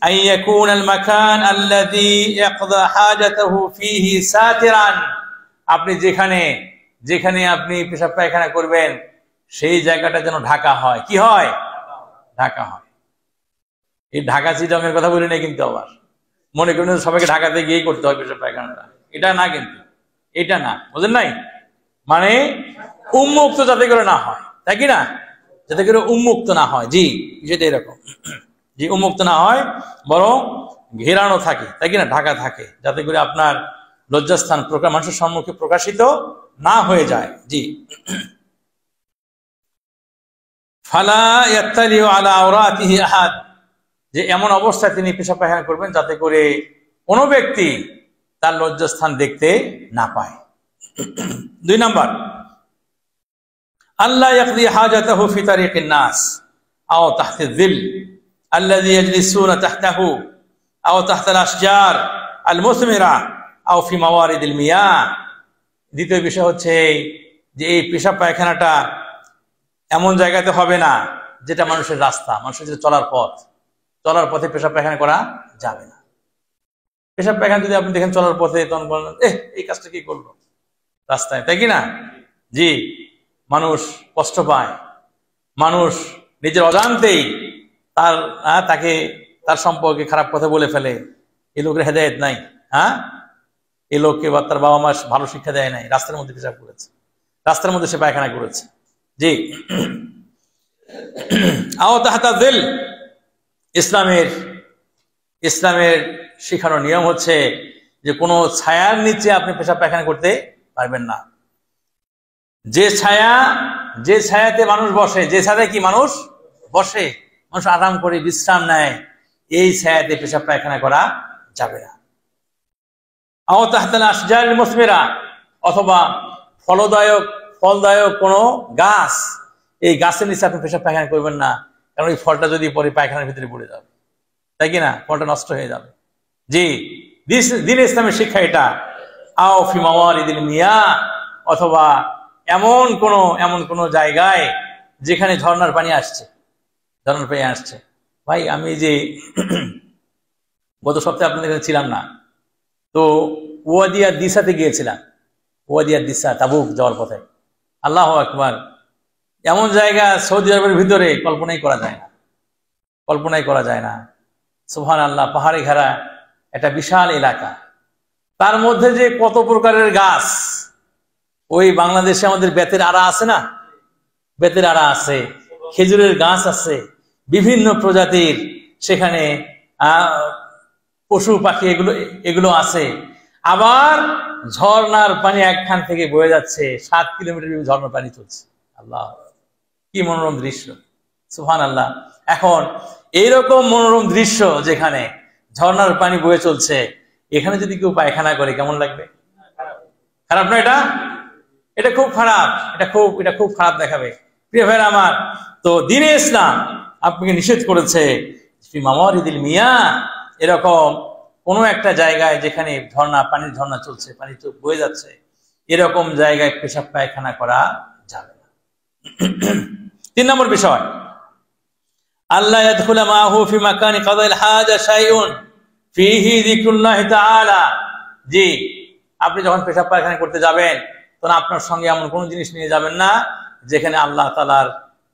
আইয়াকুন আল মাকান আল্লাযী ইয়াকদা হাজাতাহু ফীহি সাতিরান, আপনি যেখানে আপনি পেশাব পায়খানা করবেন সেই জায়গাটা যেন ঢাকা হয়। কি হয়? ঢাকা হয়। এই ঢাকা চিটাঙের কথা বলি না কিন্তু, আবার মনে করেন সবাইকে ঢাকাতে গিয়েই করতে হয় পেশাব পায়খানাটা, এটা না কিন্তু, এটা না, বুঝলেন নাই? মানে উন্মুক্ত যাতে করে না হয়, তাই কি না? যাতে করে উন্মুক্ত না হয়। জি, যেটা এরকম, জি, উন্মুক্ত না হয়, বরং ঘেরানো থাকে, তাই কি না? ঢাকা থাকে, যাতে করে আপনার লজ্জাস্থান মানুষের সম্মুখে প্রকাশিত না হয়ে যায়। জি, ফালা ইয়াত্তালিউ আলা আওরাতিহি আহাদ, যে এমন অবস্থায় তিনি পেশাব পায়খানা করবেন যাতে করে কোনো ব্যক্তি তার লজ্জাস্থান দেখতে না পায়। 2 নাম্বার, আল্লাহ ইয়াকদি হাজাতাহু ফি তারিকিন নাস আও তাহতা যিল আল্লাযী ইয়াজলিসুনা তাহতাহু আও তাহতা আল আশজার আল মুসমিরা আও ফি মাওয়ারিদিল মিয়াহ। দ্বিতীয় বিষয় হচ্ছে যে এই পেশাব পায়খানাটা এমন জায়গাতে হবে না যেটা মানুষের রাস্তা, মানুষের যে চলার পথে পেশাব পায়খানা করা যাবে না। পেশাব পায়খানা যদি আপনি দেখেন চলার পথে, তখন বলেন এই কাজটা কি করলো রাস্তায়, তাই কি না? জি, মানুষ কষ্ট পায়, মানুষ নিজের অজান্তেই তার সম্পর্কে খারাপ কথা বলে ফেলে। এই লোকের হেদায়েত নাই, এই লোককে বা তার বাবা মা ভালো শিক্ষা দেয় নাই, রাস্তার মধ্যে পেশাব করেছে, রাস্তার মধ্যে সে পায়খানা করেছে। জি, আও তাহতা যিল, ইসলামের শিখানোর নিয়ম হচ্ছে যে কোনো ছায়ার নিচে আপনি পেশাব পায়খানা করতে পারবেন না। যে ছায়াতে মানুষ বসে, যে ছায়াতে কি মানুষ বসে, মানুষ আরাম করে বিশ্রাম নেয়, এই ছায়াতে পেশাব পায়খানা করা যাবে না। আও তাহতা আল আশজার আল মুসমিরা, অথবা ফলদায়ক কোনো গাছ, এই গাছের নিচে আপনি পেশাব পায়খানা করবেন না, কারণ এই ফলটা যদি পরে পায়খানার ভিতরে পড়ে যাবে, তাই কি না? ফলটা নষ্ট হয়ে যাবে। জি, দ্বীন ইসলামের শিক্ষা এটা। আও ফি মাওয়ারিদিল মিয়াহ, অথবা এমন কোন জায়গায় যেখানে ঝর্ণার পানি আসছে। ভাই, আমি যে গত সপ্তাহে আপনাদের এখানে ছিলাম না, তো ওয়াদিয়া দিসাতে গিয়েছিলাম, ওয়াদিয়া দিসা, তাবুক যাওয়ার পথে। আল্লাহু আকবার, এমন জায়গা সৌদি আরবের ভিতরে কল্পনাই করা যায় না। সুবহানাল্লাহ, পাহাড়ে ঘেরা একটা বিশাল এলাকা, তার মধ্যে যে কত প্রকারের গাছ। ওই বাংলাদেশে আমাদের বেতের আড়া আছে না, বেতের আড়া আছে, খেজুরের গাছ আছে, বিভিন্ন প্রজাতির সেখানে পশু পাখি এগুলো আছে। আবার ঝর্ণার পানি একখান থেকে বয়ে যাচ্ছে, 7 কিলোমিটার ঝর্ণার পানি চলছে। আল্লাহ, কি মনোরম দৃশ্য, সুবহানাল্লাহ। এখন এইরকম মনোরম দৃশ্য যেখানে ঝর্ণার পানি বয়ে চলছে, এখানে যদি কেউ পায়খানা করে কেমন লাগবে? খারাপ না? এটা খুব খারাপ, এটা খুব খারাপ দেখাবে। প্রিয় ভাইরা আমার, তো দ্বীনে ইসলাম আপনাকে নিষেধ করেছে মামারিদিল মিয়া, এরকম কোনো একটা জায়গায় যেখানে পানির ঝর্ণা চলছে, পানি বয়ে যাচ্ছে, এরকম জায়গায় পেশাব পায়খানা করা যাবে না। 3 নম্বর বিষয়, আল্লাহ ইয়াদখুলা মাহু ফি মাকানি কাদাইল হাজা শাইউন ফিহি যিকরুল্লাহ তাআলা। জি, আপনি যখন পেশাব পায়খানা করতে যাবেন তখন আপনার সঙ্গে এমন কোনো জিনিস নিয়ে যাবেন না যেখানে আল্লাহ তাআলার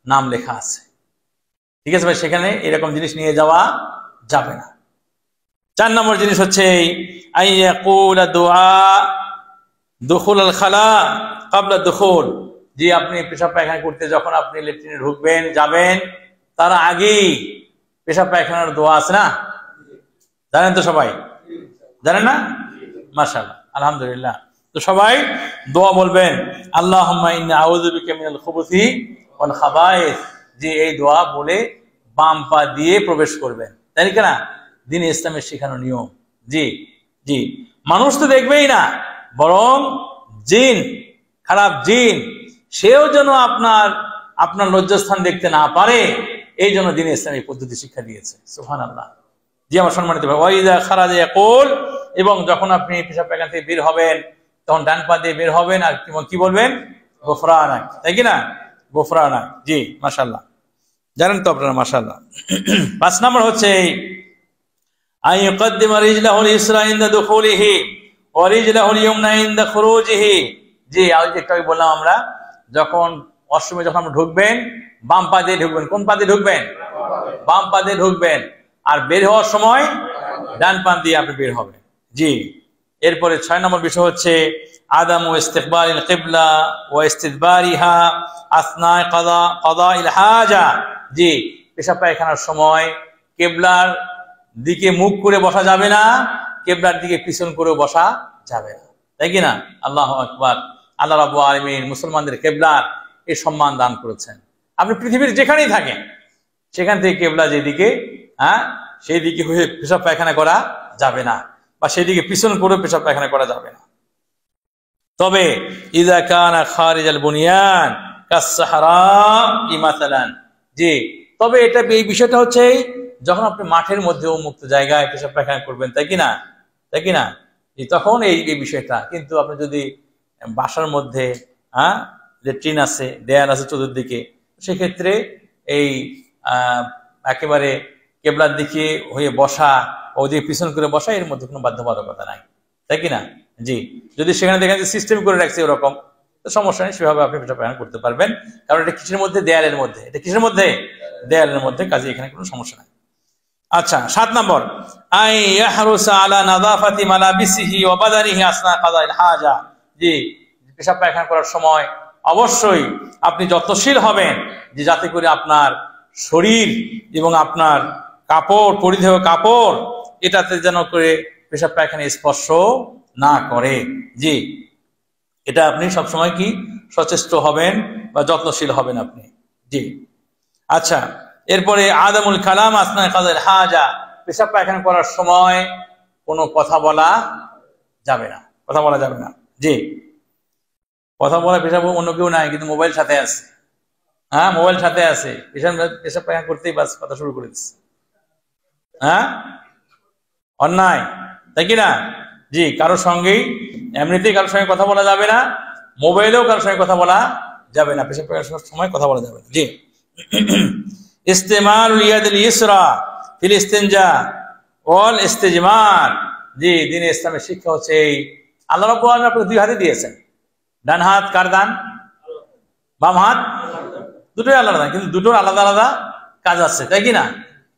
নাম লেখা আছে। ঠিক আছে ভাই, সেখানে এরকম জিনিস নিয়ে যাওয়া যাবে না। 4 নম্বর জিনিস হচ্ছে আইয়াকুলা দুআ দুখুলুল খালা ক্বাবলা দুখুল। জি, আপনি পেশাব পায়খানা করতে যখন আপনি ল্যাট্রিনে ঢুকবেন, যাবেন, তার আগেই পেশাব পায়খানার দোয়া আছে না? জানেন তো সবাই? জানেন না? মাশাআল্লাহ, আলহামদুলিল্লাহ। তো সবাই দোয়া বলবেন, আল্লাহুম্মা ইন্নী আউযু বিকা মিনাল খুবুসি ওয়াল খাবায়েস। যে এই দোয়া বলে বাম পা দিয়ে প্রবেশ করবেন, তাই না? দ্বীনে ইসলামের শেখানো নিয়ম। জি জি, মানুষ তো দেখবেই না, বরং জিন, খারাপ জিন, সেও যেন আপনার লজ্জাস্থান দেখতে না পারে, এই জন্য দ্বীনে ইসলাম এই পদ্ধতি শিক্ষা দিয়েছে। সুবহানাল্লাহ। জি আমার সম্মানিত ভাই, ওয়াইদা খারাজা ইয়াকুল, এবং যখন আপনি পেশাব পায়খানা থেকে বের হবেন তখন ডান পা দিয়ে বের হবেন, আর কি বলবেন? গোফরানাক, তাই কি না? গোফরানাক। জি মাশাআল্লাহ, জানেন তো আপনারা, মাশাআল্লাহ। 5 নম্বর হচ্ছে আইয়ুকদ্দিমা রিজলাহুল ইসরা ইনদা দুখুলিহি ওয়া রিজলাহুল ইয়মনা ইনদা খুরুজিহি। জি, একটু আগে বললাম আমরা, যখন ওয়াশরুমে যখন আপনি ঢুকবেন বাম পা দিয়ে ঢুকবেন। কোন পা দিয়ে ঢুকবেন? বাম পা দিয়ে ঢুকবেন। আর বের হওয়ার সময় ডান পা দিয়ে আপনি বের হবেন। জি, এরপরে 6 নম্বর বিষয় হচ্ছে আদামু ইস্তিকবালিল কিবলা ওয়া ইস্তিদবারিহা আসনা কাদাইল হাজা। জি, পেশাব পায়খানার সময় কিবলার দিকে মুখ করে বসা যাবে না, কিবলার দিকে পিছন করে বসা যাবে না, তাই কি না? আল্লাহু আকবার। আল্লাহ রাব্বুল আলামিন মুসলমানদের কিবলার এই সম্মান দান করেছেন। আপনি পৃথিবীর যেখানেই থাকেন সেখান থেকে কিবলা যেদিকে, সেই দিকে হয়ে পেশাব পায়খানা করা যাবে না, বা সেই দিকে পিছন করে পেশাব পায়খানা করা যাবে না। তবে ইযা কানা খারিজাল বুনিয়ান কাসসাহরা মাসালান। জি, তবে এই বিষয়টা হচ্ছে যখন আপনি মাঠের মধ্যে উন্মুক্ত জায়গায় পেশাব পায়খানা করবেন, তাই কি না? তখন এই বিষয়টা। কিন্তু আপনি যদি বাসার মধ্যে ল্যাট্রিন আছে, দেয়াল আছে চতুর্দিকে, সেক্ষেত্রে এই একেবারে কেবলার দিকে হয়ে বসা, ওদিকে পিছন করে বসা, এর মধ্যে কোনো বাধ্যবাধকতা নাই, তাই কি না? জি, যদি সেখানে দেখেন যে সিস্টেম করে রাখছে ওরকম, তো সমস্যা নেই, সেভাবে আপনি পেশাব পায়খানা করতে পারবেন। কারণ এটা কিসের মধ্যে? দেয়ালের মধ্যে। এটা কিসের মধ্যে? দেয়ালের মধ্যে, কাজে এখানে কোনো সমস্যা নাই। আচ্ছা, 7 নম্বর আই ইয়াহরুসা আলা নাযাফাতি মালাবিসিহি ওয়া বাদানিহি আসনা কাদাইল হাজা। জি, পেশাব পায়খানা করার সময় অবশ্যই আপনি যত্নশীল হবেন যে যাতে করে আপনার শরীর এবং আপনার কাপড়, পরিধেয় কাপড়, এটাতে যেন করে পেশাব পায়খানা স্পর্শ না করে। জি, এটা আপনি সবসময় কি সচেষ্ট হবেন বা যত্নশীল হবেন আপনি। জি, আচ্ছা, এরপরে আদামুল কালাম আসনা কাদাইল হাজা। পেশাব পায়খানা করার সময় কোনো কথা বলা যাবে না, কথা বলা যাবে না। জি, কথা বলা পেশাব অন্য কেউ নাই, কিন্তু মোবাইল সাথে আছে। মোবাইল সাথে আছে, পেশাব পায়খানা করতেই বাস কথা শুরু করে দিচ্ছে। অন্যায়, তাই কি না? জি, কারোর সঙ্গেই এমনিতেই কারোর সঙ্গে কথা বলা যাবে না, মোবাইলেও কারোর সঙ্গে কথা বলা যাবে না, পেশাব পায়খানার সময় কথা বলা যাবে না। জি, ইস্তেমালুল ইয়াদিল ইসরা ফিল ইস্তিনজা ওয়াল ইস্তিজমার। জি, দ্বীনে ইসলামের শিক্ষা হচ্ছে এই, আল্লাহ রাব্বুল আলামিন আপনাকে 2 হাতে দিয়েছেন। ডান হাত কার দান? বাম হাত? দুটোই আলাদা, কিন্তু দুটোর আলাদা আলাদা কাজ আছে, তাই কি না?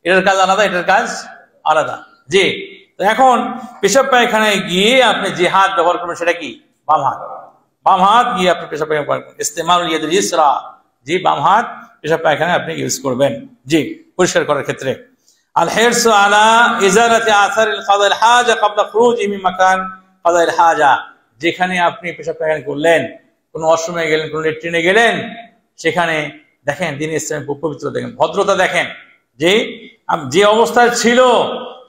এটার কাজ আলাদা, এটার কাজ আলাদা। জি, তো এখন পেশাব পায়খানায় গিয়ে আপনি যে হাত ব্যবহার করবেন সেটা কি? বাম হাত। বাম হাত গিয়ে আপনি পেশাব পায়খানা করবেন। ইস্তেমালুল ইয়াদিল ইসরা। জি, বাম হাত পেশাব পায়খানায় আপনি ইউজ করবেন। জি, পরিষ্কার করার ক্ষেত্রে। আল হিরসু আলা ইজালাতি আসারিল কাদাইল হাজা ক্বাবলা খুরুজি মিন মাকান কাদাইল হাজা, যেখানে আপনি পেশাব পায়খানা করলেন, কোনো ওয়াশরুমে গেলেন, কোনো লেট্রিনে গেলেন, সেখানে দেখেন দিন ইসলামের পবিত্র দেখেন, ভদ্রতা দেখেন, যে অবস্থায় ছিল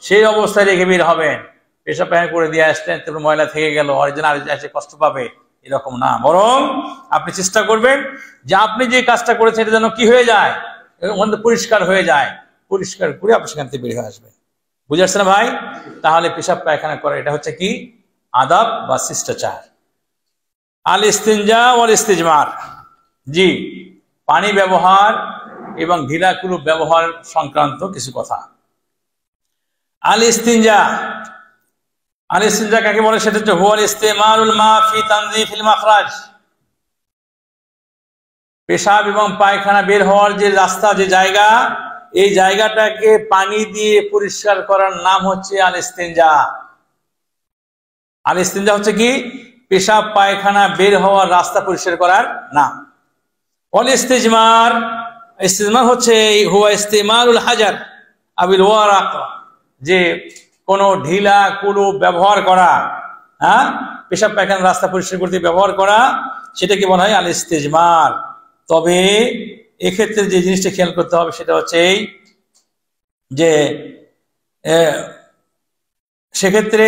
সেই অবস্থায় রেখে বের হবেন। পেশাব পায়খানা করে দিয়ে আসলেন, তারপর ময়লা থেকে গেল, অরিজিনাল এসে কষ্ট পাবে, এরকম না। বরং আপনি চেষ্টা করবেন যে আপনি যে কাজটা করেছেন এটা যেন কি হয়ে যায়, পরিষ্কার হয়ে যায়, পরিষ্কার করে আপনি সেখান থেকে বের হয়ে আসবেন। বুঝে আসছে না ভাই? তাহলে পেশাব পায়খানা করা এটা হচ্ছে কি আদাব বা শিষ্টাচার। আল ইস্তিনজা ওয়াল ইস্তিজমার, জি, পানি ব্যবহার এবং ঢিলা কুলুপ ব্যবহার সংক্রান্ত কিছু কথা। আল ইস্তিনজা, আল ইস্তিনজা কাকে বলে? সেটা হচ্ছে হুয়াল ইস্তেমালুল মা ফি তানযীফিল মাখরাজ, পেশাব এবং পায়খানা বের হওয়ার যে রাস্তা, যে জায়গা, এই জায়গাটাকে পানি দিয়ে পরিষ্কার করার নাম হচ্ছে আল ইস্তিনজা। আল ইস্তিনজা হচ্ছে কি পেশাব পায়খানা বের হওয়ার রাস্তা পরিষ্কার করার নাম। ওয়াল ইস্তিজমার, ইস্তিজমার হচ্ছে হুয়া ইস্তেমালুল হাজার আবিল ওয়ারাক, যে কোনো ঢিলা কুলুপ ব্যবহার করা, হ্যাঁ, পেশাব পায়খানার রাস্তা পরিষ্কার করতে ব্যবহার করা, সেটাকে বলা হয় আল ইস্তিজমার। তবে এক্ষেত্রে যে জিনিসটা খেয়াল করতে হবে সেটা হচ্ছে এই যে সেক্ষেত্রে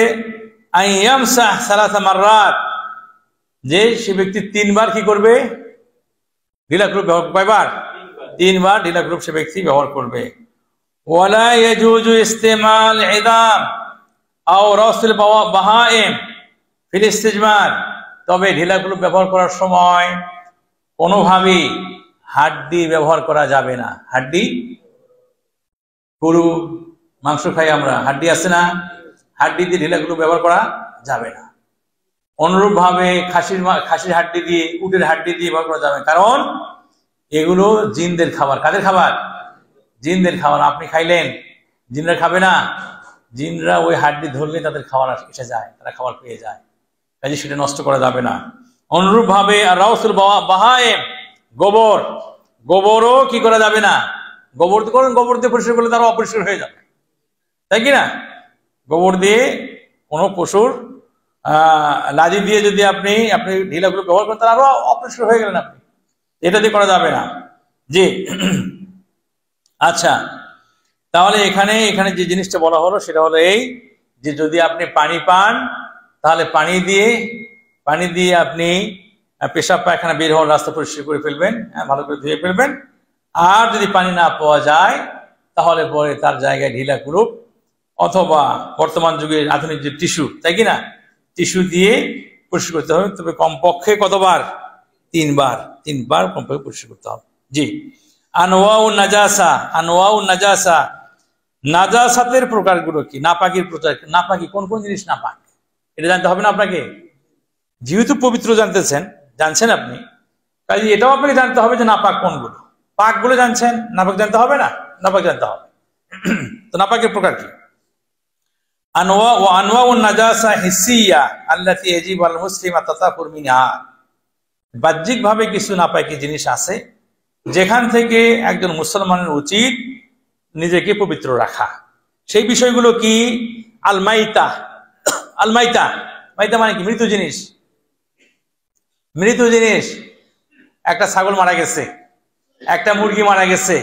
আইয়ামসাহ সালাসা মাররাত, যে সে ব্যক্তি 3 বার কি করবে? ঢিলা কুলুপ ব্যবহার, কয়বার? 3 বার ঢিলা কুলুপ সে ব্যক্তি ব্যবহার করবে। ওয়ালা ইয়াজুজু ইস্তেমাল ইদাম আও রাসুল বাহাইম ফিল ইস্তিজমার, তবে ঢিলা কুলুপ ব্যবহার করার সময় কোনোভাবেই হাড্ডি ব্যবহার করা যাবে না। হাড্ডি, গরু মাংস খাই আমরা, হাড্ডি আছে না, হাড্ডি দিয়ে ঢিলা কুলুপ ব্যবহার করা যাবে না। অনুরূপ ভাবে খাসির হাড্ডি দিয়ে, উটের হাড্ডি দিয়ে ব্যবহার করা যাবে, কারণ এগুলো জিনদের খাবার। কাদের খাবার? জিনদের খাবার। আপনি খাইলেন, জিনরা খাবে না? জিনরা ওই হাড্ডি ধরলে তাদের খাবার এসে যায়, তারা খাবার পেয়ে যায়, কাজে সেটা নষ্ট করা যাবে না। অনুরূপ ভাবে আর রাসুল বাহাইম, গোবর, গোবরও কি করা যাবে না। গোবর দিয়ে পরিষ্কার করলে তারা অপরিষ্কার হয়ে যাবে, তাই কি না? গোবর দিয়ে কোনো পশুর লাজি দিয়ে যদি আপনি ঢিলাগুলো ব্যবহার করেন, তারা আরো অপরিষ্কার হয়ে গেলেন আপনি, এটা দিয়ে করা যাবে না। জি, আচ্ছা, তাহলে এখানে যে জিনিসটা বলা হলো সেটা হলো এই যে যদি আপনি পানি পান, তাহলে পানি দিয়ে আপনি পেশাব পায়খানা বের হওয়ার রাস্তা পরিষ্কার করে ফেলবেন, ভালো করে ধুয়ে ফেলবেন। আর যদি পানি না পাওয়া যায় তাহলে পরে তার জায়গায় ঢিলা কুলুপ অথবা বর্তমান যুগের আধুনিক যে টিস্যু, তাই কি না, টিস্যু দিয়ে পরিষ্কার করতে হবে। তবে কমপক্ষে কতবার? 3 বার, 3 বার কমপক্ষে পরিষ্কার করতে হবে। জি, আনওয়াউন নাজাসা, আনওয়াউন নাজাসা, নাজাসাতের প্রকারগুলো কি? নাপাকির প্রকার, নাপাকি কোন কোন জিনিস নাপাক, এটা জানতে হবে না আপনাকে। যেহেতু পবিত্র জানছেন আপনি, কাজে এটাও আপনাকে জানতে হবে যে নাপাক কোনগুলো। পাকগুলো জানছেন, নাপাক জানতে হবে না? নাপাক জানতে হবে। তো নাপাকের প্রকার কি? আনওয়াউন নাজাসা হিসিয়া আল্লাতী ইয়াজিবু আল মুসলিমা তাতাহুর মিনহা, বাহ্যিক ভাবে কিছু নাপাকি জিনিস আছে যেখান থেকে একজন মুসলমানের উচিত নিজেকে পবিত্র রাখা। সেই বিষয়গুলো কি? আল মাইতা, আল মাইতা, মাইতা মানে কি? মৃত জিনিস। মৃত জিনিস, একটা ছাগল মারা গেছে, একটা মুরগি মারা গেছে,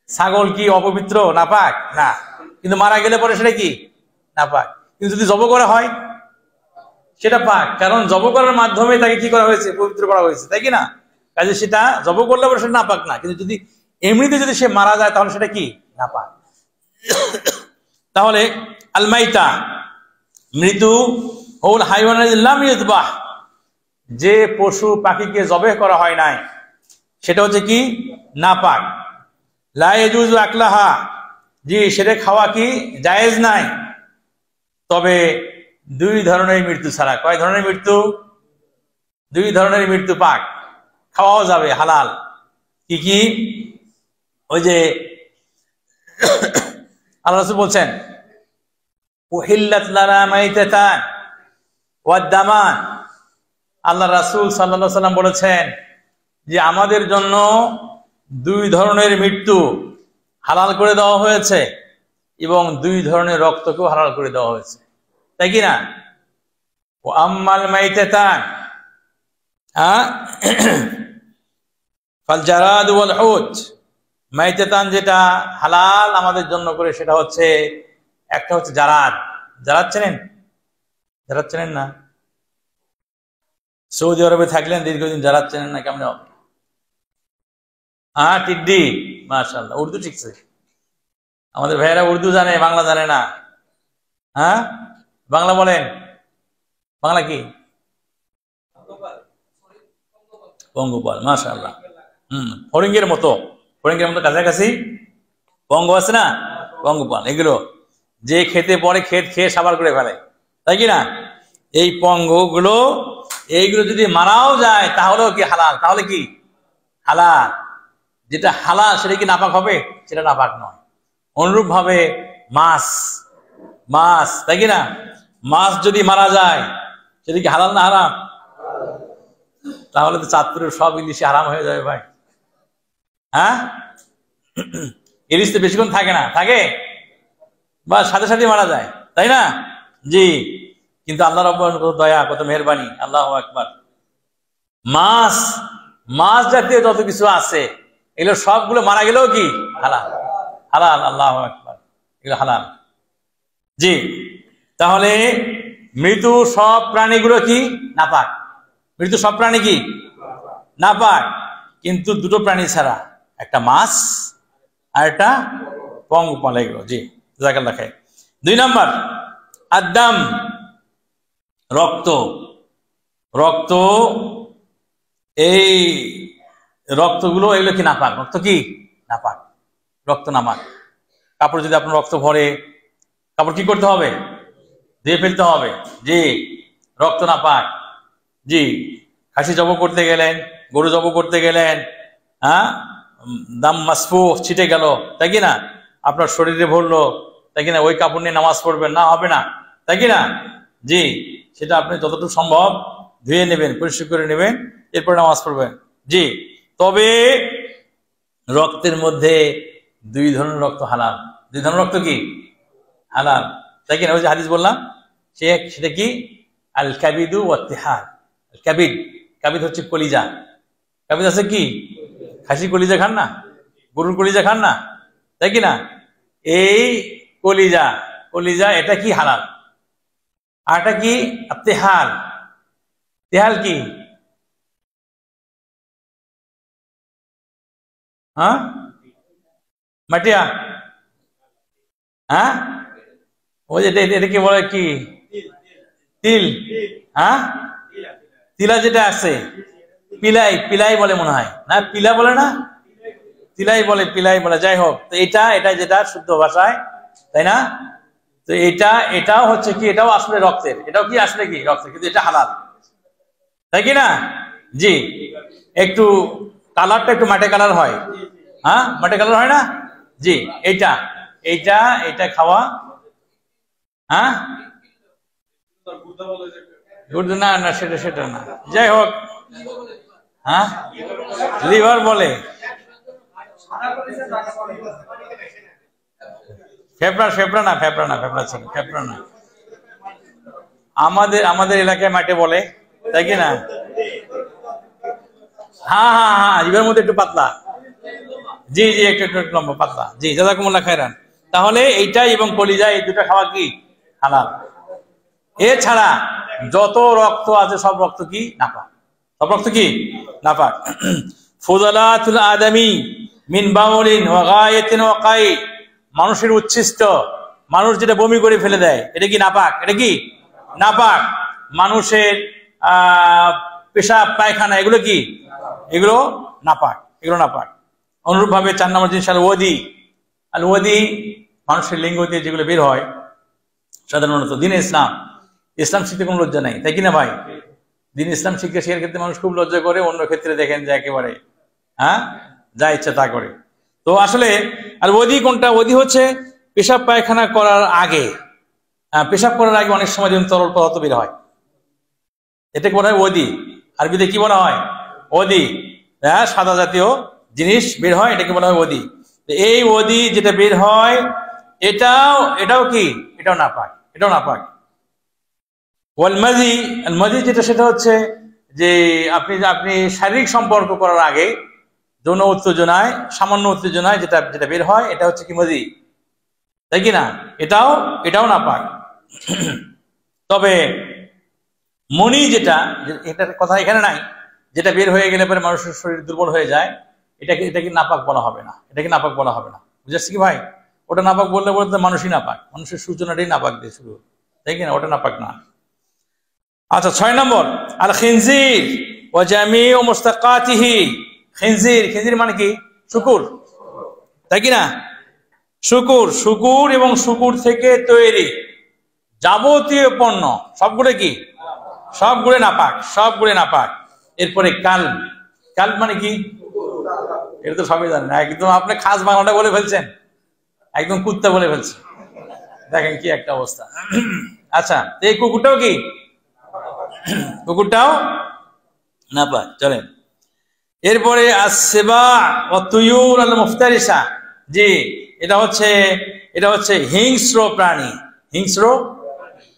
ছাগল কি অপবিত্র, নাপাক? না, কিন্তু মারা গেলে পরে সেটা কি? নাপাক। কিন্তু যদি জব করা হয় সেটা পাক, কারণ জব করার মাধ্যমে তাকে কি করা হয়েছে? পবিত্র করা হয়েছে, তাই কি না? কাজে সেটা জব করলে পরে সেটা নাপাক না, কিন্তু যদি এমনিতে যদি সে মারা যায় তাহলে সেটা কি? নাপাক। তাহলে আল মাইতা, মৃত্যু, হল হাইওয়ানাতুল লাম ইউযবাহ, যে পশু পাখিকে জবেহ করা হয় নাই সেটা হচ্ছে কি? নাপাক। লা ইয়াজুজু আকলাহা, জি, সেটা খাওয়া কি জায়েজ নাই, তবে 2 ধরনের মৃত্যু ছাড়া। কয় ধরনের মৃত্যু? 2 ধরনের মৃত্যু পাক, খাওয়াও যাবে, হালাল। কি কি? ওই যে আল্লাহ রাসূল বলছেন উহিল্লাত লানা মাইতাতান ওয়াদ দামান, আল্লাহ রাসূল সাল্লাল্লাহু আলাইহি সাল্লাম বলেছেন যে আমাদের জন্য 2 ধরনের মৃত্যু হালাল করে দেওয়া হয়েছে এবং 2 ধরনের রক্তকেও হালাল করে দেওয়া হয়েছে, তাই কি না? ও আম্মাল মাইতাতান ফাল জারাদ ওয়াল হুত, মাইতাতান যেটা হালাল আমাদের জন্য করে সেটা হচ্ছে, একটা হচ্ছে জারাদ। জারাদ চেনেন? জারাদ চেনেন না? সৌদি আরবে থাকলেন দীর্ঘদিন, জারাদ চেনেন না কেমন? টিড্ডি, মাশাআল্লাহ, উর্দু শিখছে। আমাদের ভাইয়েরা উর্দু জানে, বাংলা জানে না। বাংলা বলেন। বাংলা কি? পঙ্গপাল, মাশাআল্লাহ। ফড়িঙ্গের মতো, ফড়িঙ্গের মতো কাছাকাছি পঙ্গ আছে না, পঙ্গপাল। এগুলো যে খেতে পরে ক্ষেত খেয়ে সাবার করে ফেলে, তাই কি না? এই পঙ্গগুলো, এইগুলো যদি মারাও যায় তাহলেও কি হালাল? তাহলে কি হালাল? যেটা হালাল সেটা কি নাপাক হবে? সেটা নাপাক নয়। অনুরূপ ভাবে মাছ, মাছ, তাই কি না? মাছ যদি মারা যায় সেটা কি হালাল না হারাম? তাহলে তো চাঁদপুরের সব ইলিশে হারাম হয়ে যাবে ভাই। ইলিশ তো বেশিক্ষণ থাকে না, থাকে বা সাথে সাথে মারা যায়, তাই না? জি, কিন্তু আল্লাহ রাব্বুল কত দয়া, কত মেহেরবানি, আল্লাহু আকবার। মাছ, মাছ জাতীয় যত কিছু আছে এগুলো সবগুলো মারা গেলেও কি হালাল? হালাল, আল্লাহু আকবার, এগুলো হালাল। জি, তাহলে মৃত সব প্রাণীগুলো কি নাপাক? মৃত সব প্রাণী কি নাপাক, কিন্তু দুটো প্রাণী ছাড়া, একটা মাছ আর একটা পঙ্গপাল, এগুলো। জি, জাযাকাল্লাহ খাইর। 2 নাম্বার আদ্দাম, রক্ত। রক্ত, এই রক্তগুলো এগুলো কি নাপাক? রক্ত কি নাপাক? রক্ত নাপাক। কাপড় যদি আপনার রক্ত ভরে, কাপড় কি করতে হবে? ধুয়ে ফেলতে হবে। জি, রক্ত নাপাক। জি, খাসি জব করতে গেলেন, গরু জব করতে গেলেন, দাম মাসফু ছিটে গেল, তাই কি না? আপনার শরীরে ভরলো, তাই কি না? ওই কাপড় নিয়ে নামাজ পড়বেন না, হবে না, তাই কি না? জি, সেটা আপনি যতটুকু সম্ভব ধুয়ে নেবেন, পরিষ্কার করে নেবেন, এরপর নামাজ পড়বেন। জি, তবে রক্তের মধ্যে 2 ধরনের রক্ত হালাল। 2 ধরনের রক্ত কি হালাল, তাই কি না? ওই যে হাদিস বললাম, সেটা কি? আল কাবিদু ওয়াত তিহাল। কাবিদ, কাবিদ হচ্ছে কলিজা। কাবিদ আছে কি? খাসি কলিজা খান না, গরুর কলিজা খান না, তাই কি না? এই কলিজা, কলিজা এটা কি হালাল। আর এটা কি? তেহাল। তেহাল কি? মাটিয়া, ওই যে এটাকে বলে কি? তিল। তিলা যেটা আছে, পিলাই, পিলাই বলে মনে হয় না? পিলা বলে না, তিলাই বলে, পিলাই বলে, যাই হোক। তো এটা যেটা শুদ্ধ ভাষায়, তাই না? তো এটাও হচ্ছে কি? এটাও আসলে রক্তের, এটাও কি আসলে কি রক্তের, কিন্তু এটা হালাল, তাই কি না? জি, একটু কালারটা একটু মাটে কালার হয়, মাটে কালার হয় না? জি, এইটা এইটা এটা খাওয়া, না না, সেটা না, যাই হোক। লিভার বলে, ফেফড়া না, ফেফড়া না। আমাদের এলাকায় মাঠে বলে, তাই কি না? জিভের মধ্যে একটু পাতলা। জি, একটু লম্বা পাতলা। জি, জাযাকুমুল্লাহ খাইরান। তাহলে এইটা এবং কলিজা, এই দুটো খাওয়া কি হালাল। এছাড়া যত রক্ত আছে সব রক্ত কি নাপাক, সব রক্ত কি নাপাক। ফুদালাতুল আদামি মিন বাউলিন ওয়া গায়াতিন ওয়া কাই, মানুষের উচ্ছিষ্ট, মানুষ যেটা বমি করে ফেলে দেয়, এটা কি নাপাক? এটা কি নাপাক। মানুষের পেশাব পায়খানা, এগুলো কি? এগুলো নাপাক, এগুলো নাপাক। অনুরূপ ভাবে 4 নম্বর জিনিস আল ওয়াদি। আল ওয়াদি মানুষের লিঙ্গ দিয়ে যেগুলো বের হয়, সাধারণত দিনে ইসলাম শিখতে কোনো লজ্জা নাই, তাই কিনা ভাই? দিন ইসলাম শিখতে শেখার ক্ষেত্রে মানুষ খুব লজ্জা করে, অন্য ক্ষেত্রে দেখেন যে একেবারে যা ইচ্ছা তা করে। তো আসলে আর ওয়াদি কোনটা? ওয়াদি হচ্ছে পেশাব পায়খানা করার আগে, পেশাব করার আগে অনেক সময় যেমন তরল পদার্থ বের হয়, এটাকে বলা হয় ওয়াদি। আরবিতে কি বলা হয়? ওয়াদি। সাদা জাতীয় জিনিস বের হয়, এটাকে বলা হয় ওয়াদি। এই ওয়াদি যেটা বের হয়, এটাও কি? এটাও নাপাক, এটাও নাপাক। ওয়াল মাজি, আল মাজি যেটা সেটা হচ্ছে যে আপনি আপনি শারীরিক সম্পর্ক করার আগে যৌন উত্তেজনায়, সামান্য উত্তেজনায় যেটা যেটা বের হয় এটা হচ্ছে কি মাজি, তাই কি না? এটাও নাপাক। তবে মনি যেটা, এটার কথা এখানে নাই, যেটা বের হয়ে গেলে পরে মানুষের শরীর দুর্বল হয়ে যায়, এটাকে নাপাক বলা হবে না, এটাকে নাপাক বলা হবে না। বুঝাচ্ছি কি ভাই? ওটা নাপাক বললে বলতে মানুষই নাপাক, মানুষের সূচনাটাই নাপাক দিয়ে শুরু, তাই কিনা? ওটা নাপাক না। আচ্ছা, 6 নম্বর আল খিনজির ওয়া জামিউ মুস্তাকাতিহি। খিনজির, খিনজির মানে কি? শুকুর, তাই কি না? শুকুর, শুকুর এবং শুকুর থেকে তৈরি যাবতীয় পণ্য সবগুলো কি? সবগুলো নাপাক, সবগুলো নাপাক। এরপরে কাল, কাল মানে কি? এটা তো সবাই জানেন, একদম আপনি খাস বাংলাটা বলে ফেলছেন, একদম কুত্তা বলে ফেলছেন। দেখেন কি একটা অবস্থা। আচ্ছা, এই কুকুরটাও কি? কুকুরটাও নাপাক। চলেন এরপরে আসসিবা ওয়া তুয়ুর আল মুফতারিসা। জি, এটা হচ্ছে হিংস্র প্রাণী, হিংস্র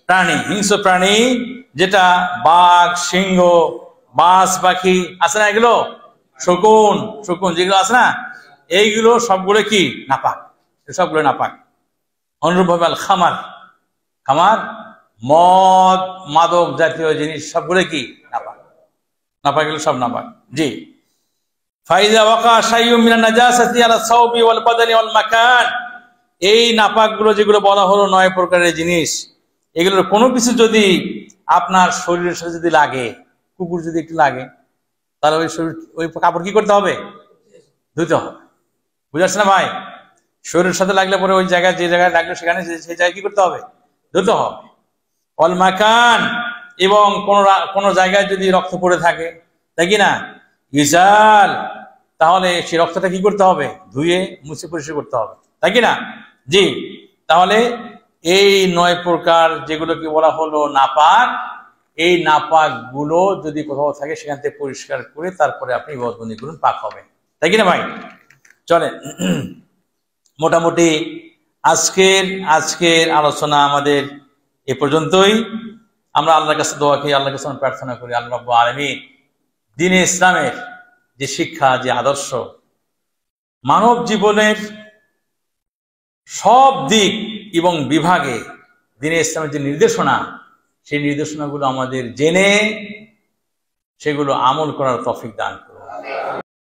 প্রাণী, হিংস্র প্রাণী যেটা বাঘ, সিংহ, বাজ পাখি আছে না, এগুলো শকুন, শকুন যেগুলো আছে না, এইগুলো সবগুলো কি? নাপাক, সবগুলো নাপাক। অনুরূপভাবে আল খামার, খামার মদ মাদক জাতীয় জিনিস সবগুলো কি? নাপাক, নাপাক, এগুলো সব নাপাক। জি। ফাইজা ওয়াকা শাইউম মিনান নাজাসাতি আলা সাওবি ওয়াল বাদানি ওয়াল মাকান। এই নাপাকগুলো যেগুলো বলা হলো 9 প্রকারের জিনিস, এগুলোর কোনো কিছু যদি আপনার শরীরের সাথে যদি লাগে, কুকুর যদি একটু লাগে, তাহলে ওই শরীর, ওই কাপড় কি করতে হবে? ধুতে হবে। বুঝাচ্ছে না ভাই? শরীরের সাথে লাগলে পরে ওই জায়গায়, যে জায়গায় লাগলো সেখানে সেই জায়গায় কি করতে হবে? ধুতে হবে। ওয়াল মাকান, এবং কোন জায়গায় যদি রক্ত পড়ে থাকে, তাই কি না, ইজাল, তাহলে সেই রক্তটা কি করতে হবে? ধুয়ে মুছে পরিষ্কার করতে হবে, তাই কি না? জি। তাহলে এই 9 প্রকার যেগুলোকে বলা হলো নাপাক, এই নাপাক গুলো যদি কোথাও থাকে সেখান থেকে পরিষ্কার করে তারপরে আপনি ইবাদতবন্দি করুন, পাক হবেন, তাই কি না ভাই? চলেন, মোটামুটি আজকের আলোচনা আমাদের এ পর্যন্তই। আমরা আল্লাহর কাছে দোয়া করি, আল্লাহর কাছে প্রার্থনা করি, আল্লাহ রাব্বুল আলামিন দ্বীনে ইসলামের যে শিক্ষা, যে আদর্শ, মানব জীবনের সব দিক এবং বিভাগে দ্বীনে ইসলামের যে নির্দেশনা, সেই নির্দেশনাগুলো আমাদের জেনে সেগুলো আমল করার তৌফিক দান করুন।